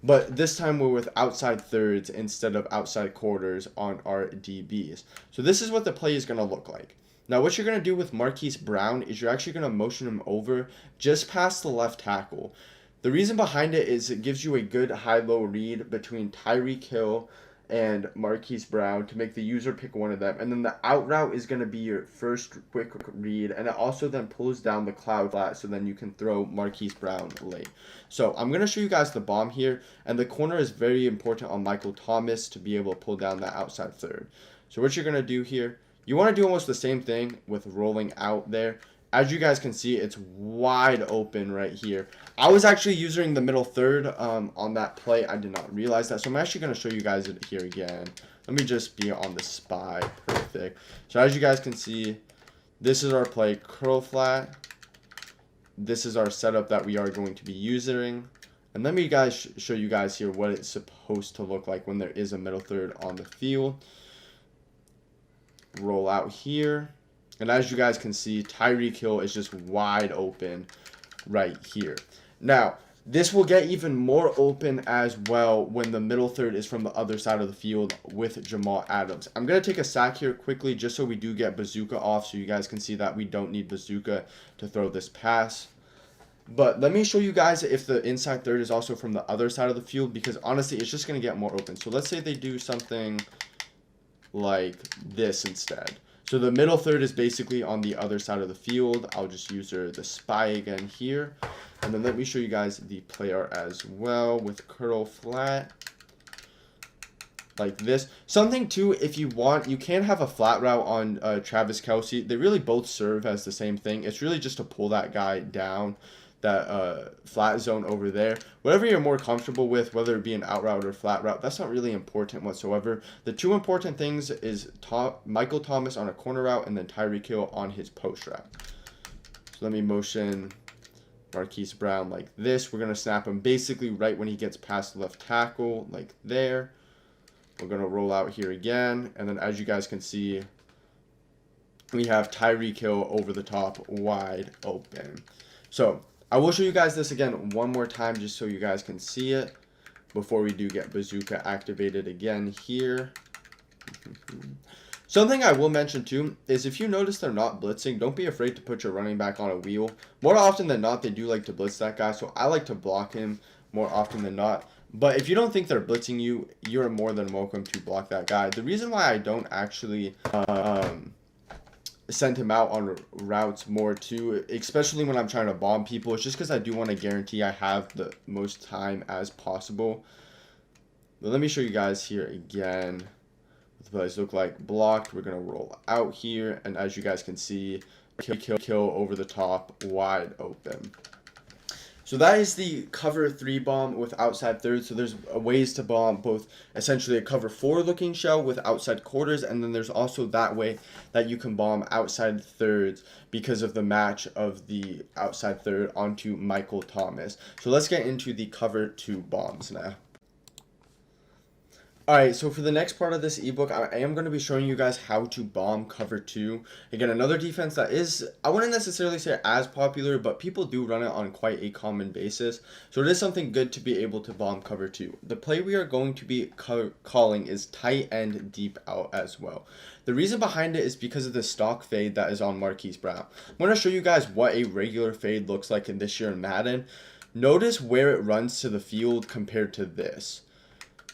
But this time we're with outside thirds instead of outside quarters on our DBs. So this is what the play is going to look like. Now what you're going to do with Marquise Brown is you're actually going to motion him over just past the left tackle. The reason behind it is it gives you a good high-low read between Tyreek Hill and Marquise Brown to make the user pick one of them. And then the out route is going to be your first quick read. And it also then pulls down the cloud flat so then you can throw Marquise Brown late. So I'm going to show you guys the bomb here. And the corner is very important on Michael Thomas to be able to pull down that outside third. So what you're going to do here, you want to do almost the same thing with rolling out there. As you guys can see, it's wide open right here. I was actually using the middle third on that play. I did not realize that. So I'm actually going to show you guys it here again. Let me just be on the spy. Perfect. So as you guys can see, this is our play curl flat. This is our setup that we are going to be using. And let me show you guys here what it's supposed to look like when there is a middle third on the field. Roll out here. And as you guys can see, Tyreek Hill is just wide open right here. Now, this will get even more open as well when the middle third is from the other side of the field with Jamal Adams. I'm going to take a sack here quickly just so we do get Bazooka off so you guys can see that we don't need Bazooka to throw this pass. But let me show you guys if the inside third is also from the other side of the field because honestly, it's just going to get more open. So let's say they do something like this instead. So the middle third is basically on the other side of the field. I'll just use the spy again here. And then let me show you guys the play art as well with curl flat. like this. Something too, if you want, you can have a flat route on Travis Kelce. They really both serve as the same thing. It's really just to pull that guy down, that flat zone over there. Whatever you're more comfortable with, whether it be an out route or flat route, that's not really important whatsoever. The two important things is Michael Thomas on a corner route and then Tyreek Hill on his post route. So let me motion Marquise Brown like this. We're going to snap him basically right when he gets past the left tackle, like there. We're going to roll out here again. And then as you guys can see, we have Tyreek Hill over the top, wide open. So I will show you guys this again one more time just so you guys can see it before we do get Bazooka activated again here. Something I will mention too is if you notice they're not blitzing, don't be afraid to put your running back on a wheel. More often than not, they do like to blitz that guy, so I like to block him more often than not. But if you don't think they're blitzing you, you're more than welcome to block that guy. The reason why I don't actually send him out on routes more too, especially when I'm trying to bomb people, it's just because I do want to guarantee I have the most time as possible. But let me show you guys here again what the plays look like. Blocked, we're going to roll out here, and as you guys can see, kill over the top, wide open. So that is the cover 3 bomb with outside thirds. So there's ways to bomb both essentially a cover 4 looking shell with outside quarters, and then there's also that way that you can bomb outside thirds because of the match of the outside third onto Michael Thomas. So let's get into the cover 2 bombs now. Alright, so for the next part of this ebook, I am going to be showing you guys how to bomb cover 2. Again, another defense that is, I wouldn't necessarily say as popular, but people do run it on quite a common basis. So it is something good to be able to bomb cover 2. The play we are going to be calling is tight end deep out as well. The reason behind it is because of the stock fade that is on Marquise Brown. I'm going to show you guys what a regular fade looks like in this year in Madden. Notice where it runs to the field compared to this.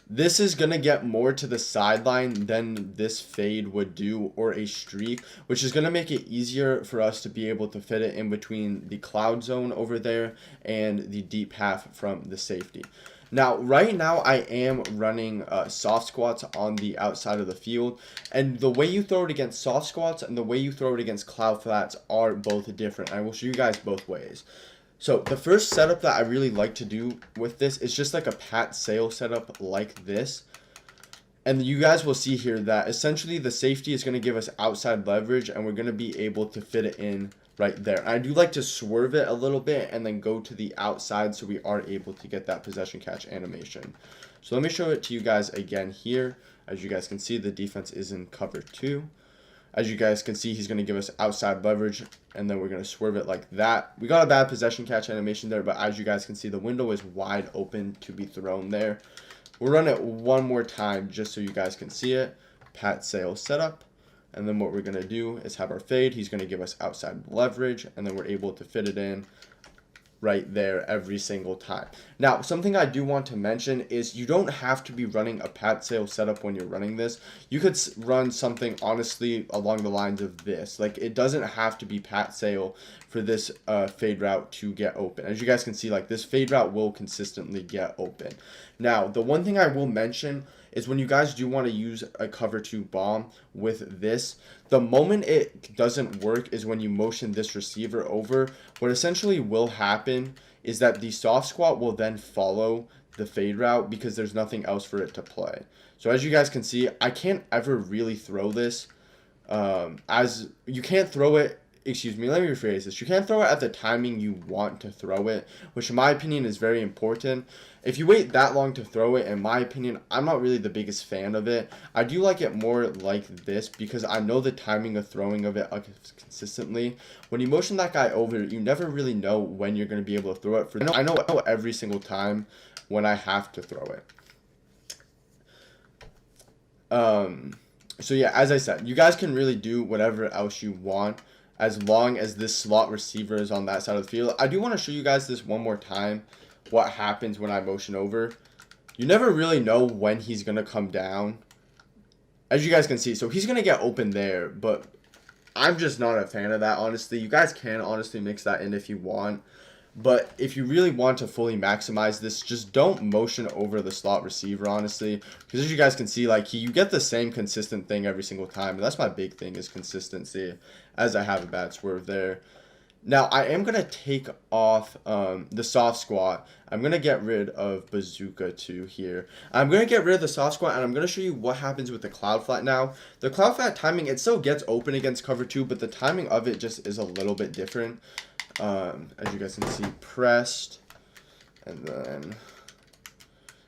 This is going to get more to the sideline than this fade would do, or a streak, which is going to make it easier for us to be able to fit it in between the cloud zone over there and the deep half from the safety. Now, right now, I am running soft squats on the outside of the field, and the way you throw it against soft squats and the way you throw it against cloud flats are both different. I will show you guys both ways. So the first setup that I really like to do with this is just like a Pat Sale setup like this. And you guys will see here that essentially the safety is going to give us outside leverage, and we're going to be able to fit it in right there. I do like to swerve it a little bit and then go to the outside so we are able to get that possession catch animation. So let me show it to you guys again here. As you guys can see, the defense is in cover 2. As you guys can see, he's going to give us outside leverage, and then we're going to swerve it like that. We got a bad possession catch animation there, but as you guys can see, the window is wide open to be thrown there. We'll run it one more time just so you guys can see it. Pat Sale setup. And then what we're going to do is have our fade. He's going to give us outside leverage, and then we're able to fit it in right there every single time. Now, something I do want to mention is you don't have to be running a Pat Sale setup when you're running this. You could run something honestly along the lines of this. Like, it doesn't have to be Pat Sale for this fade route to get open. As you guys can see, like, this fade route will consistently get open. Now, the one thing I will mention is when you guys do want to use a cover 2 bomb with this, the moment it doesn't work is when you motion this receiver over. What essentially will happen is that the soft squat will then follow the fade route because there's nothing else for it to play. So as you guys can see, I can't ever really throw this as you can't throw it. Excuse me, let me rephrase this. You can't throw it at the timing you want to throw it, which in my opinion is very important. If you wait that long to throw it, in my opinion, I'm not really the biggest fan of it. I do like it more like this because I know the timing of throwing of it consistently. When you motion that guy over, you never really know when you're going to be able to throw it. I know every single time when I have to throw it. So yeah, as I said, you guys can really do whatever else you want as long as this slot receiver is on that side of the field. I do want to show you guys this one more time, what happens when I motion over. You never really know when he's going to come down. As you guys can see, so he's going to get open there, but I'm just not a fan of that, honestly. You guys can honestly mix that in if you want. But if you really want to fully maximize this, just don't motion over the slot receiver, honestly. Because as you guys can see, like, you get the same consistent thing every single time. And that's my big thing, is consistency, as I have a bad swerve there. Now, I am going to take off the soft squat. I'm going to get rid of Bazooka 2 here. I'm going to get rid of the soft squat, and I'm going to show you what happens with the cloud flat now. The cloud flat timing, it still gets open against cover 2, but the timing of it just is a little bit different. As you guys can see, pressed, and then...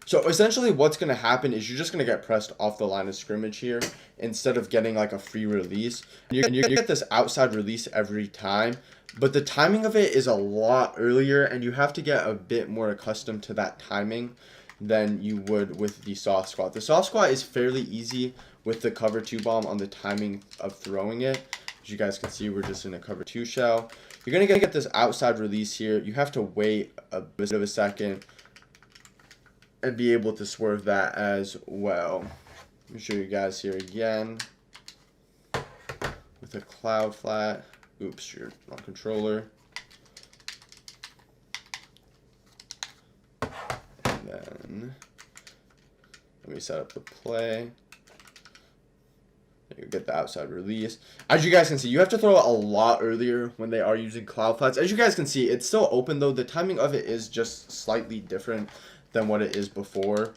So essentially what's going to happen is you're just going to get pressed off the line of scrimmage here instead of getting like a free release. You get this outside release every time, but the timing of it is a lot earlier, and you have to get a bit more accustomed to that timing than you would with the soft squat. The soft squat is fairly easy with the cover 2 bomb on the timing of throwing it. As you guys can see, we're just in a cover 2 shell. You're going to get this outside release here. You have to wait a bit of a second and be able to swerve that as well. Let me show you guys here again with a cloud flat. Oops, you're on controller. And then let me set up the play. You get the outside release. As you guys can see, you have to throw it a lot earlier when they are using cloud flats. As you guys can see, it's still open though. The timing of it is just slightly different than what it is before.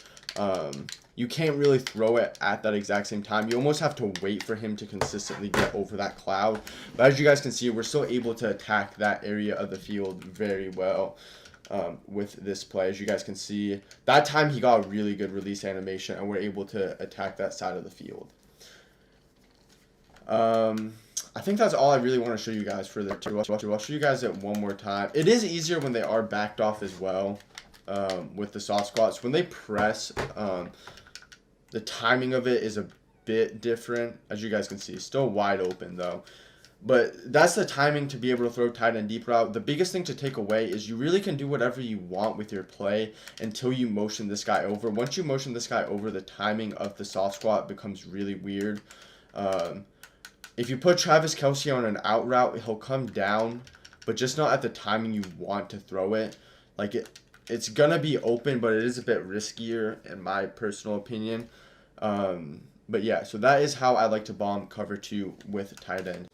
You can't really throw it at that exact same time. You almost have to wait for him to consistently get over that cloud. But as you guys can see, we're still able to attack that area of the field very well with this play. As you guys can see, that time he got a really good release animation, and we're able to attack that side of the field. I think that's all I really want to show you guys for the two. I'll show you guys it one more time. It is easier when they are backed off as well, with the soft squats. When they press, the timing of it is a bit different. As you guys can see, still wide open though. But that's the timing to be able to throw tight end deep route. The biggest thing to take away is you really can do whatever you want with your play until you motion this guy over. Once you motion this guy over, the timing of the soft squat becomes really weird. If you put Travis Kelce on an out route, he'll come down, but just not at the timing you want to throw it. Like, it's going to be open, but it is a bit riskier in my personal opinion. But yeah, so that is how I like to bomb cover 2 with tight end.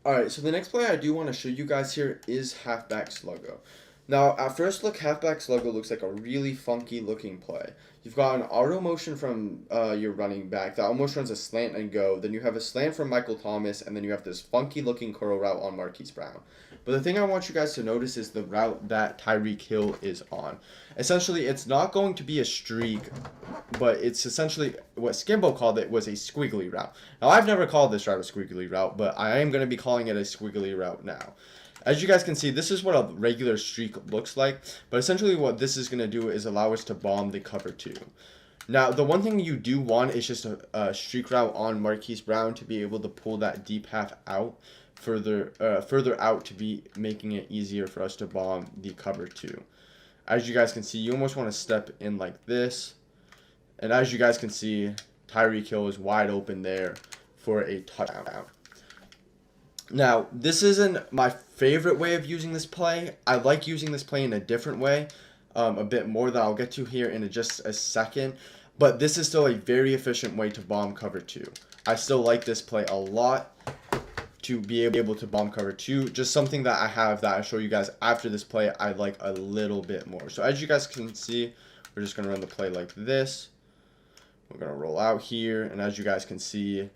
Alright, so the next play I do want to show you guys here is halfback sluggo. Now, at first look, halfback sluggo looks like a really funky looking play. You've got an auto motion from your running back that almost runs a slant and go. Then you have a slant from Michael Thomas, and then you have this funky looking curl route on Marquise Brown. But the thing I want you guys to notice is the route that Tyreek Hill is on. Essentially, it's not going to be a streak, but it's essentially what Skimbo called it was a squiggly route. Now, I've never called this route a squiggly route, but I am going to be calling it a squiggly route now. As you guys can see, this is what a regular streak looks like, but essentially what this is going to do is allow us to bomb the cover 2. Now, the one thing you do want is just a streak route on Marquise Brown to be able to pull that deep half out further out, to be making it easier for us to bomb the cover 2. As you guys can see, you almost want to step in like this, and as you guys can see, Tyreek Hill is wide open there for a touchdown. Now, this isn't my favorite way of using this play. I like using this play in a different way, a bit more, that I'll get to here in just a second. But this is still a very efficient way to bomb cover 2. I still like this play a lot to be able to bomb cover 2. Just something that I have that I show you guys after this play I like a little bit more. So as you guys can see, we're just going to run the play like this. We're going to roll out here, and as you guys can see,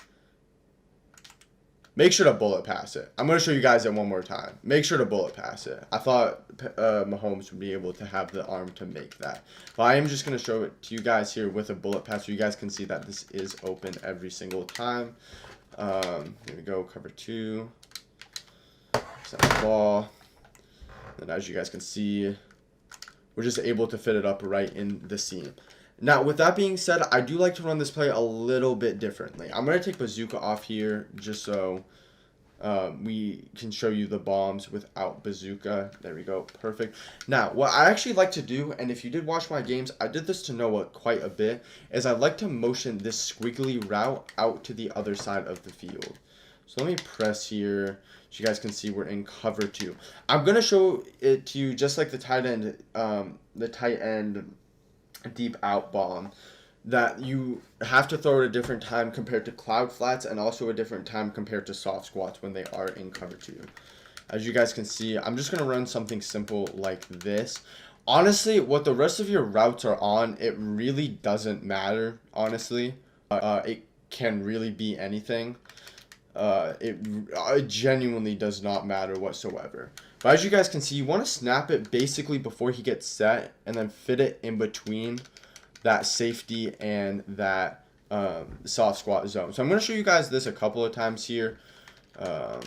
make sure to bullet pass it. I'm going to show you guys it one more time. Make sure to bullet pass it. I thought Mahomes would be able to have the arm to make that. But I am just going to show it to you guys here with a bullet pass so you guys can see that this is open every single time. Here we go, cover 2. Set the ball. And as you guys can see, we're just able to fit it up right in the seam. Now, with that being said, I do like to run this play a little bit differently. I'm going to take Bazooka off here just so we can show you the bombs without Bazooka. There we go. Perfect. Now, what I actually like to do, and if you did watch my games, I did this to Noah quite a bit, is I like to motion this squiggly route out to the other side of the field. So let me press here. So you guys can see we're in cover 2. I'm gonna show it to you just like the tight end deep out bomb, that you have to throw at a different time compared to cloud flats, and also a different time compared to soft squats when they are in cover 2. As you guys can see, I'm just gonna run something simple like this. Honestly, what the rest of your routes are on, it really doesn't matter, honestly. It can really be anything. It genuinely does not matter whatsoever. But as you guys can see, you want to snap it basically before he gets set, and then fit it in between that safety and that soft squat zone. So I'm going to show you guys this a couple of times here. There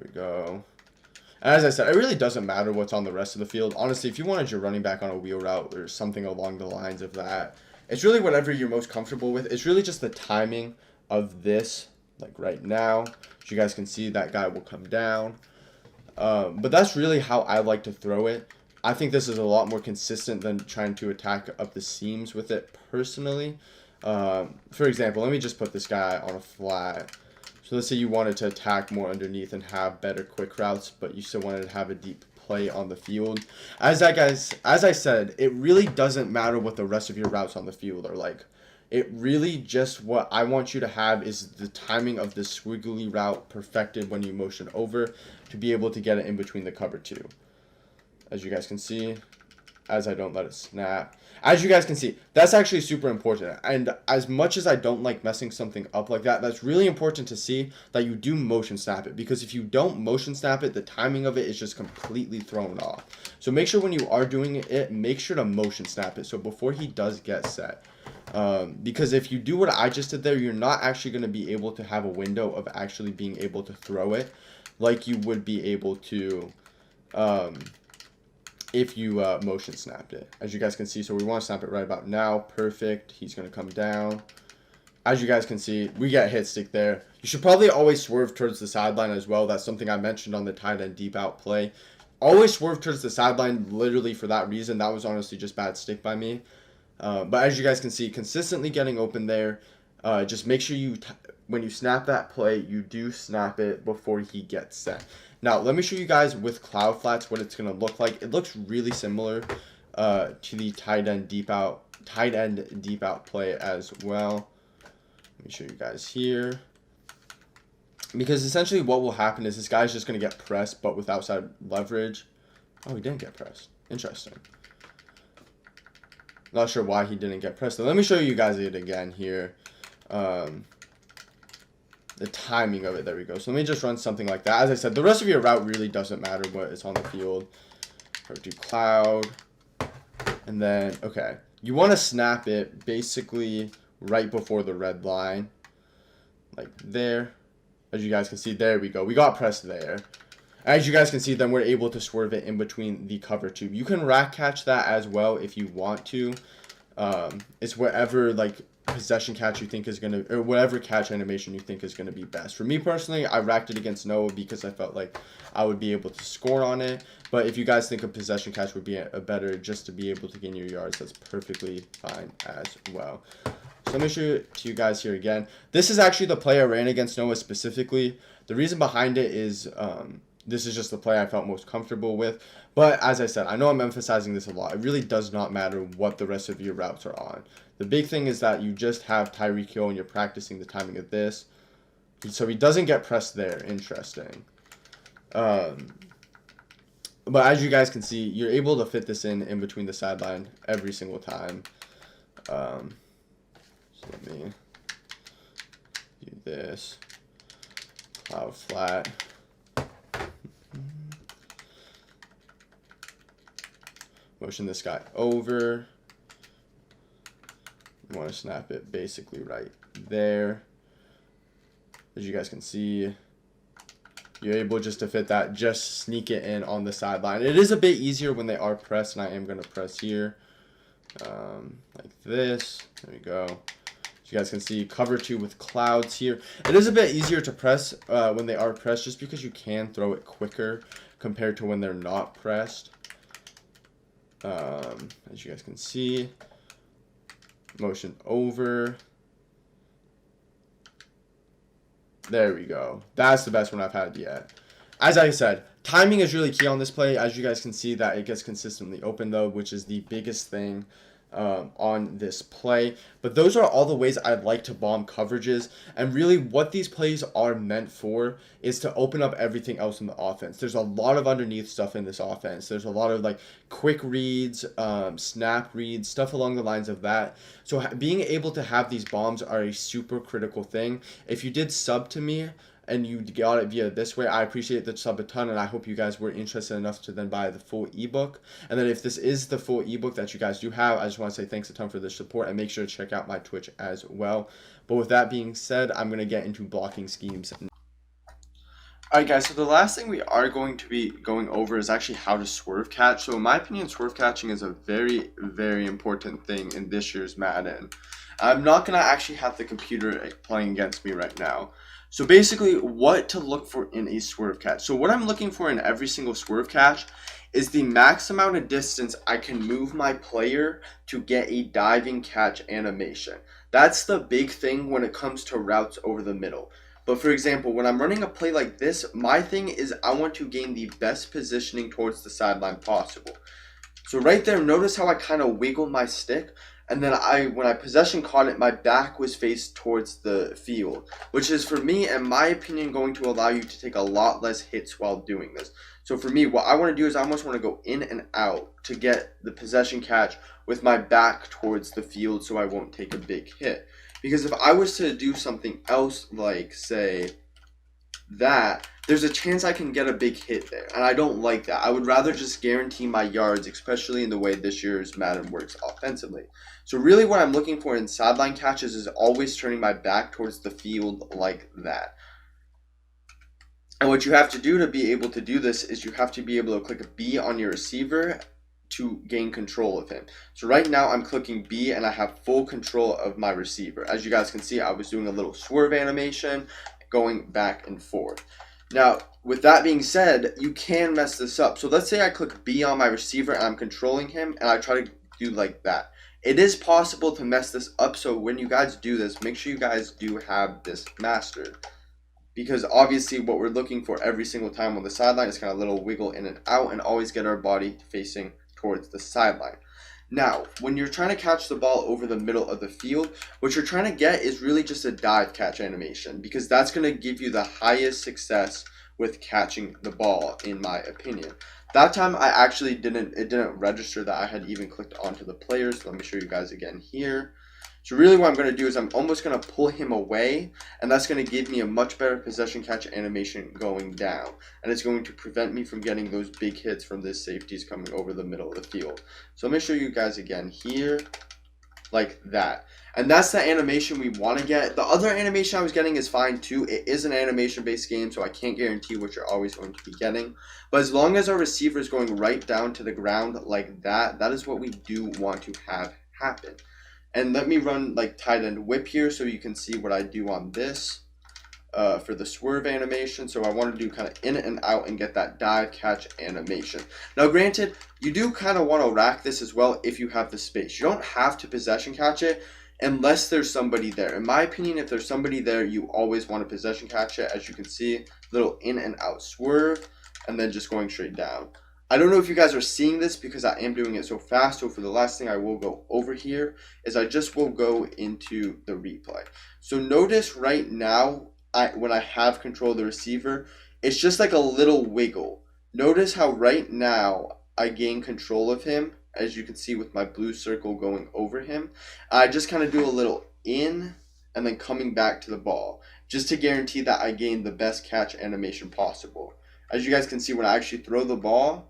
we go. And as I said, it really doesn't matter what's on the rest of the field. Honestly, if you wanted your running back on a wheel route or something along the lines of that, it's really whatever you're most comfortable with. It's really just the timing of this, like right now. As you guys can see, that guy will come down. But that's really how I like to throw it. I think this is a lot more consistent than trying to attack up the seams with it personally. For example, let me just put this guy on a flat. So let's say you wanted to attack more underneath and have better quick routes, but you still wanted to have a deep play on the field. As I said, it really doesn't matter what the rest of your routes on the field are like. It really just, what I want you to have is the timing of the squiggly route perfected when you motion over to be able to get it in between the cover 2. As you guys can see, as I don't let it snap. As you guys can see, that's actually super important. And as much as I don't like messing something up like that, that's really important to see that you do motion snap it. Because if you don't motion snap it, the timing of it is just completely thrown off. So make sure when you are doing it, make sure to motion snap it. So before he does get set. Because if you do what I just did there, you're not actually going to be able to have a window of actually being able to throw it like you would be able to if you motion snapped it. As you guys can see, so we want to snap it right about now. Perfect. He's going to come down. As you guys can see, we get hit stick there. You should probably always swerve towards the sideline as well. That's something I mentioned on the tight end deep out play. Always swerve towards the sideline literally for that reason. That was honestly just bad stick by me. But as you guys can see, consistently getting open there. Just make sure when you snap that play, you do snap it before he gets set. Now, let me show you guys with cloud flats what it's going to look like. It looks really similar to the tight end deep out play as well. Let me show you guys here. Because essentially what will happen is this guy's just going to get pressed, but with outside leverage. Oh, he didn't get pressed. Interesting. Not sure why he didn't get pressed. So let me show you guys it again here. The timing of it. There we go. So let me just run something like that. As I said, the rest of your route really doesn't matter what is on the field. Or do cloud. And then, okay. You want to snap it basically right before the red line. Like there. As you guys can see, there we go. We got pressed there. As you guys can see, then we're able to swerve it in between the cover 2. You can rack catch that as well if you want to. It's whatever like possession catch you think is going to, or whatever catch animation you think is going to be best. For me personally, I racked it against Noah because I felt like I would be able to score on it. But if you guys think a possession catch would be a better just to be able to gain your yards, that's perfectly fine as well. So let me show it to you guys here again. This is actually the play I ran against Noah specifically. The reason behind it is this is just the play I felt most comfortable with. But as I said, I know I'm emphasizing this a lot. It really does not matter what the rest of your routes are on. The big thing is that you just have Tyreek Hill and you're practicing the timing of this. So he doesn't get pressed there. Interesting. But as you guys can see, you're able to fit this in between the sideline every single time. So let me do this. Cloud flat. Motion this guy over. You want to snap it basically right there. As you guys can see, you're able just to fit that, just sneak it in on the sideline. It is a bit easier when they are pressed, and I am going to press here. Like this. There we go. As you guys can see, cover 2 with clouds here. It is a bit easier to press when they are pressed, just because you can throw it quicker compared to when they're not pressed. As you guys can see, motion over. There we go. That's the best one I've had yet. As I said, timing is really key on this play. As you guys can see that it gets consistently open though, which is the biggest thing on this play. But those are all the ways I'd like to bomb coverages. And really what these plays are meant for is to open up everything else in the offense. There's a lot of underneath stuff in this offense. There's a lot of like quick reads, snap reads, stuff along the lines of that. So being able to have these bombs are a super critical thing. If you did sub to me, and you got it via this way, I appreciate the sub a ton, and I hope you guys were interested enough to then buy the full ebook. And then if this is the full ebook that you guys do have, I just want to say thanks a ton for the support, and make sure to check out my Twitch as well. But with that being said, I'm going to get into blocking schemes. Alright guys, so the last thing we are going to be going over is actually how to swerve catch. So in my opinion, swerve catching is a very, very important thing in this year's Madden. I'm not going to actually have the computer playing against me right now. So basically, what to look for in a swerve catch. So what I'm looking for in every single swerve catch is the max amount of distance I can move my player to get a diving catch animation. That's the big thing when it comes to routes over the middle. But for example, when I'm running a play like this, my thing is I want to gain the best positioning towards the sideline possible. So right there, notice how I kind of wiggled my stick. And then when I possession caught it, my back was faced towards the field, which is, for me, in my opinion, going to allow you to take a lot less hits while doing this. So for me, what I want to do is I almost want to go in and out to get the possession catch with my back towards the field so I won't take a big hit. Because if I was to do something else, like, say, that, there's a chance I can get a big hit there, and I don't like that. I would rather just guarantee my yards, especially in the way this year's Madden works offensively. So really what I'm looking for in sideline catches is always turning my back towards the field like that. And what you have to do to be able to do this is you have to be able to click B on your receiver to gain control of him. So right now I'm clicking B and I have full control of my receiver. As you guys can see, I was doing a little swerve animation going back and forth. Now, with that being said, you can mess this up. So let's say I click B on my receiver and I'm controlling him and I try to do like that. It is possible to mess this up, so when you guys do this, make sure you guys do have this mastered. Because obviously what we're looking for every single time on the sideline is kind of a little wiggle in and out and always get our body facing towards the sideline. Now, when you're trying to catch the ball over the middle of the field, what you're trying to get is really just a dive catch animation, because that's going to give you the highest success with catching the ball, in my opinion. That time I actually didn't register that I had even clicked onto the players. So let me show you guys again here. So really what I'm going to do is I'm almost going to pull him away, and that's going to give me a much better possession catch animation going down. And it's going to prevent me from getting those big hits from this safeties coming over the middle of the field. So let me show you guys again here, like that. And that's the animation we want to get. The other animation I was getting is fine too. It is an animation-based game, so I can't guarantee what you're always going to be getting. But as long as our receiver is going right down to the ground like that, that is what we do want to have happen. And let me run like tight end whip here so you can see what I do on this for the swerve animation. So I want to do kind of in and out and get that dive catch animation. Now granted, you do kind of want to rack this as well if you have the space. You don't have to possession catch it unless there's somebody there. In my opinion, if there's somebody there, you always want to possession catch it. As you can see, little in and out swerve and then just going straight down. I don't know if you guys are seeing this because I am doing it so fast. So for the last thing I will go over here is I just will go into the replay. So notice right now, when I have control of the receiver, it's just like a little wiggle. Notice how right now I gain control of him, as you can see with my blue circle going over him. I just kind of do a little in and then coming back to the ball, just to guarantee that I gain the best catch animation possible. As you guys can see, when I actually throw the ball,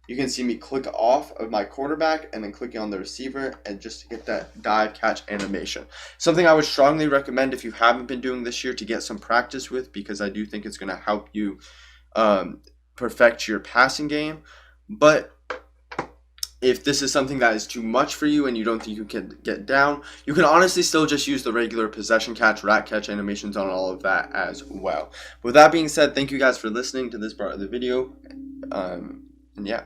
you can see me click off of my quarterback and then clicking on the receiver, and just to get that dive catch animation. Something I would strongly recommend if you haven't been doing this year to get some practice with, because I do think it's going to help you perfect your passing game. But if this is something that is too much for you and you don't think you can get down, you can honestly still just use the regular possession catch, rack catch animations on all of that as well. With that being said, thank you guys for listening to this part of the video. And yeah.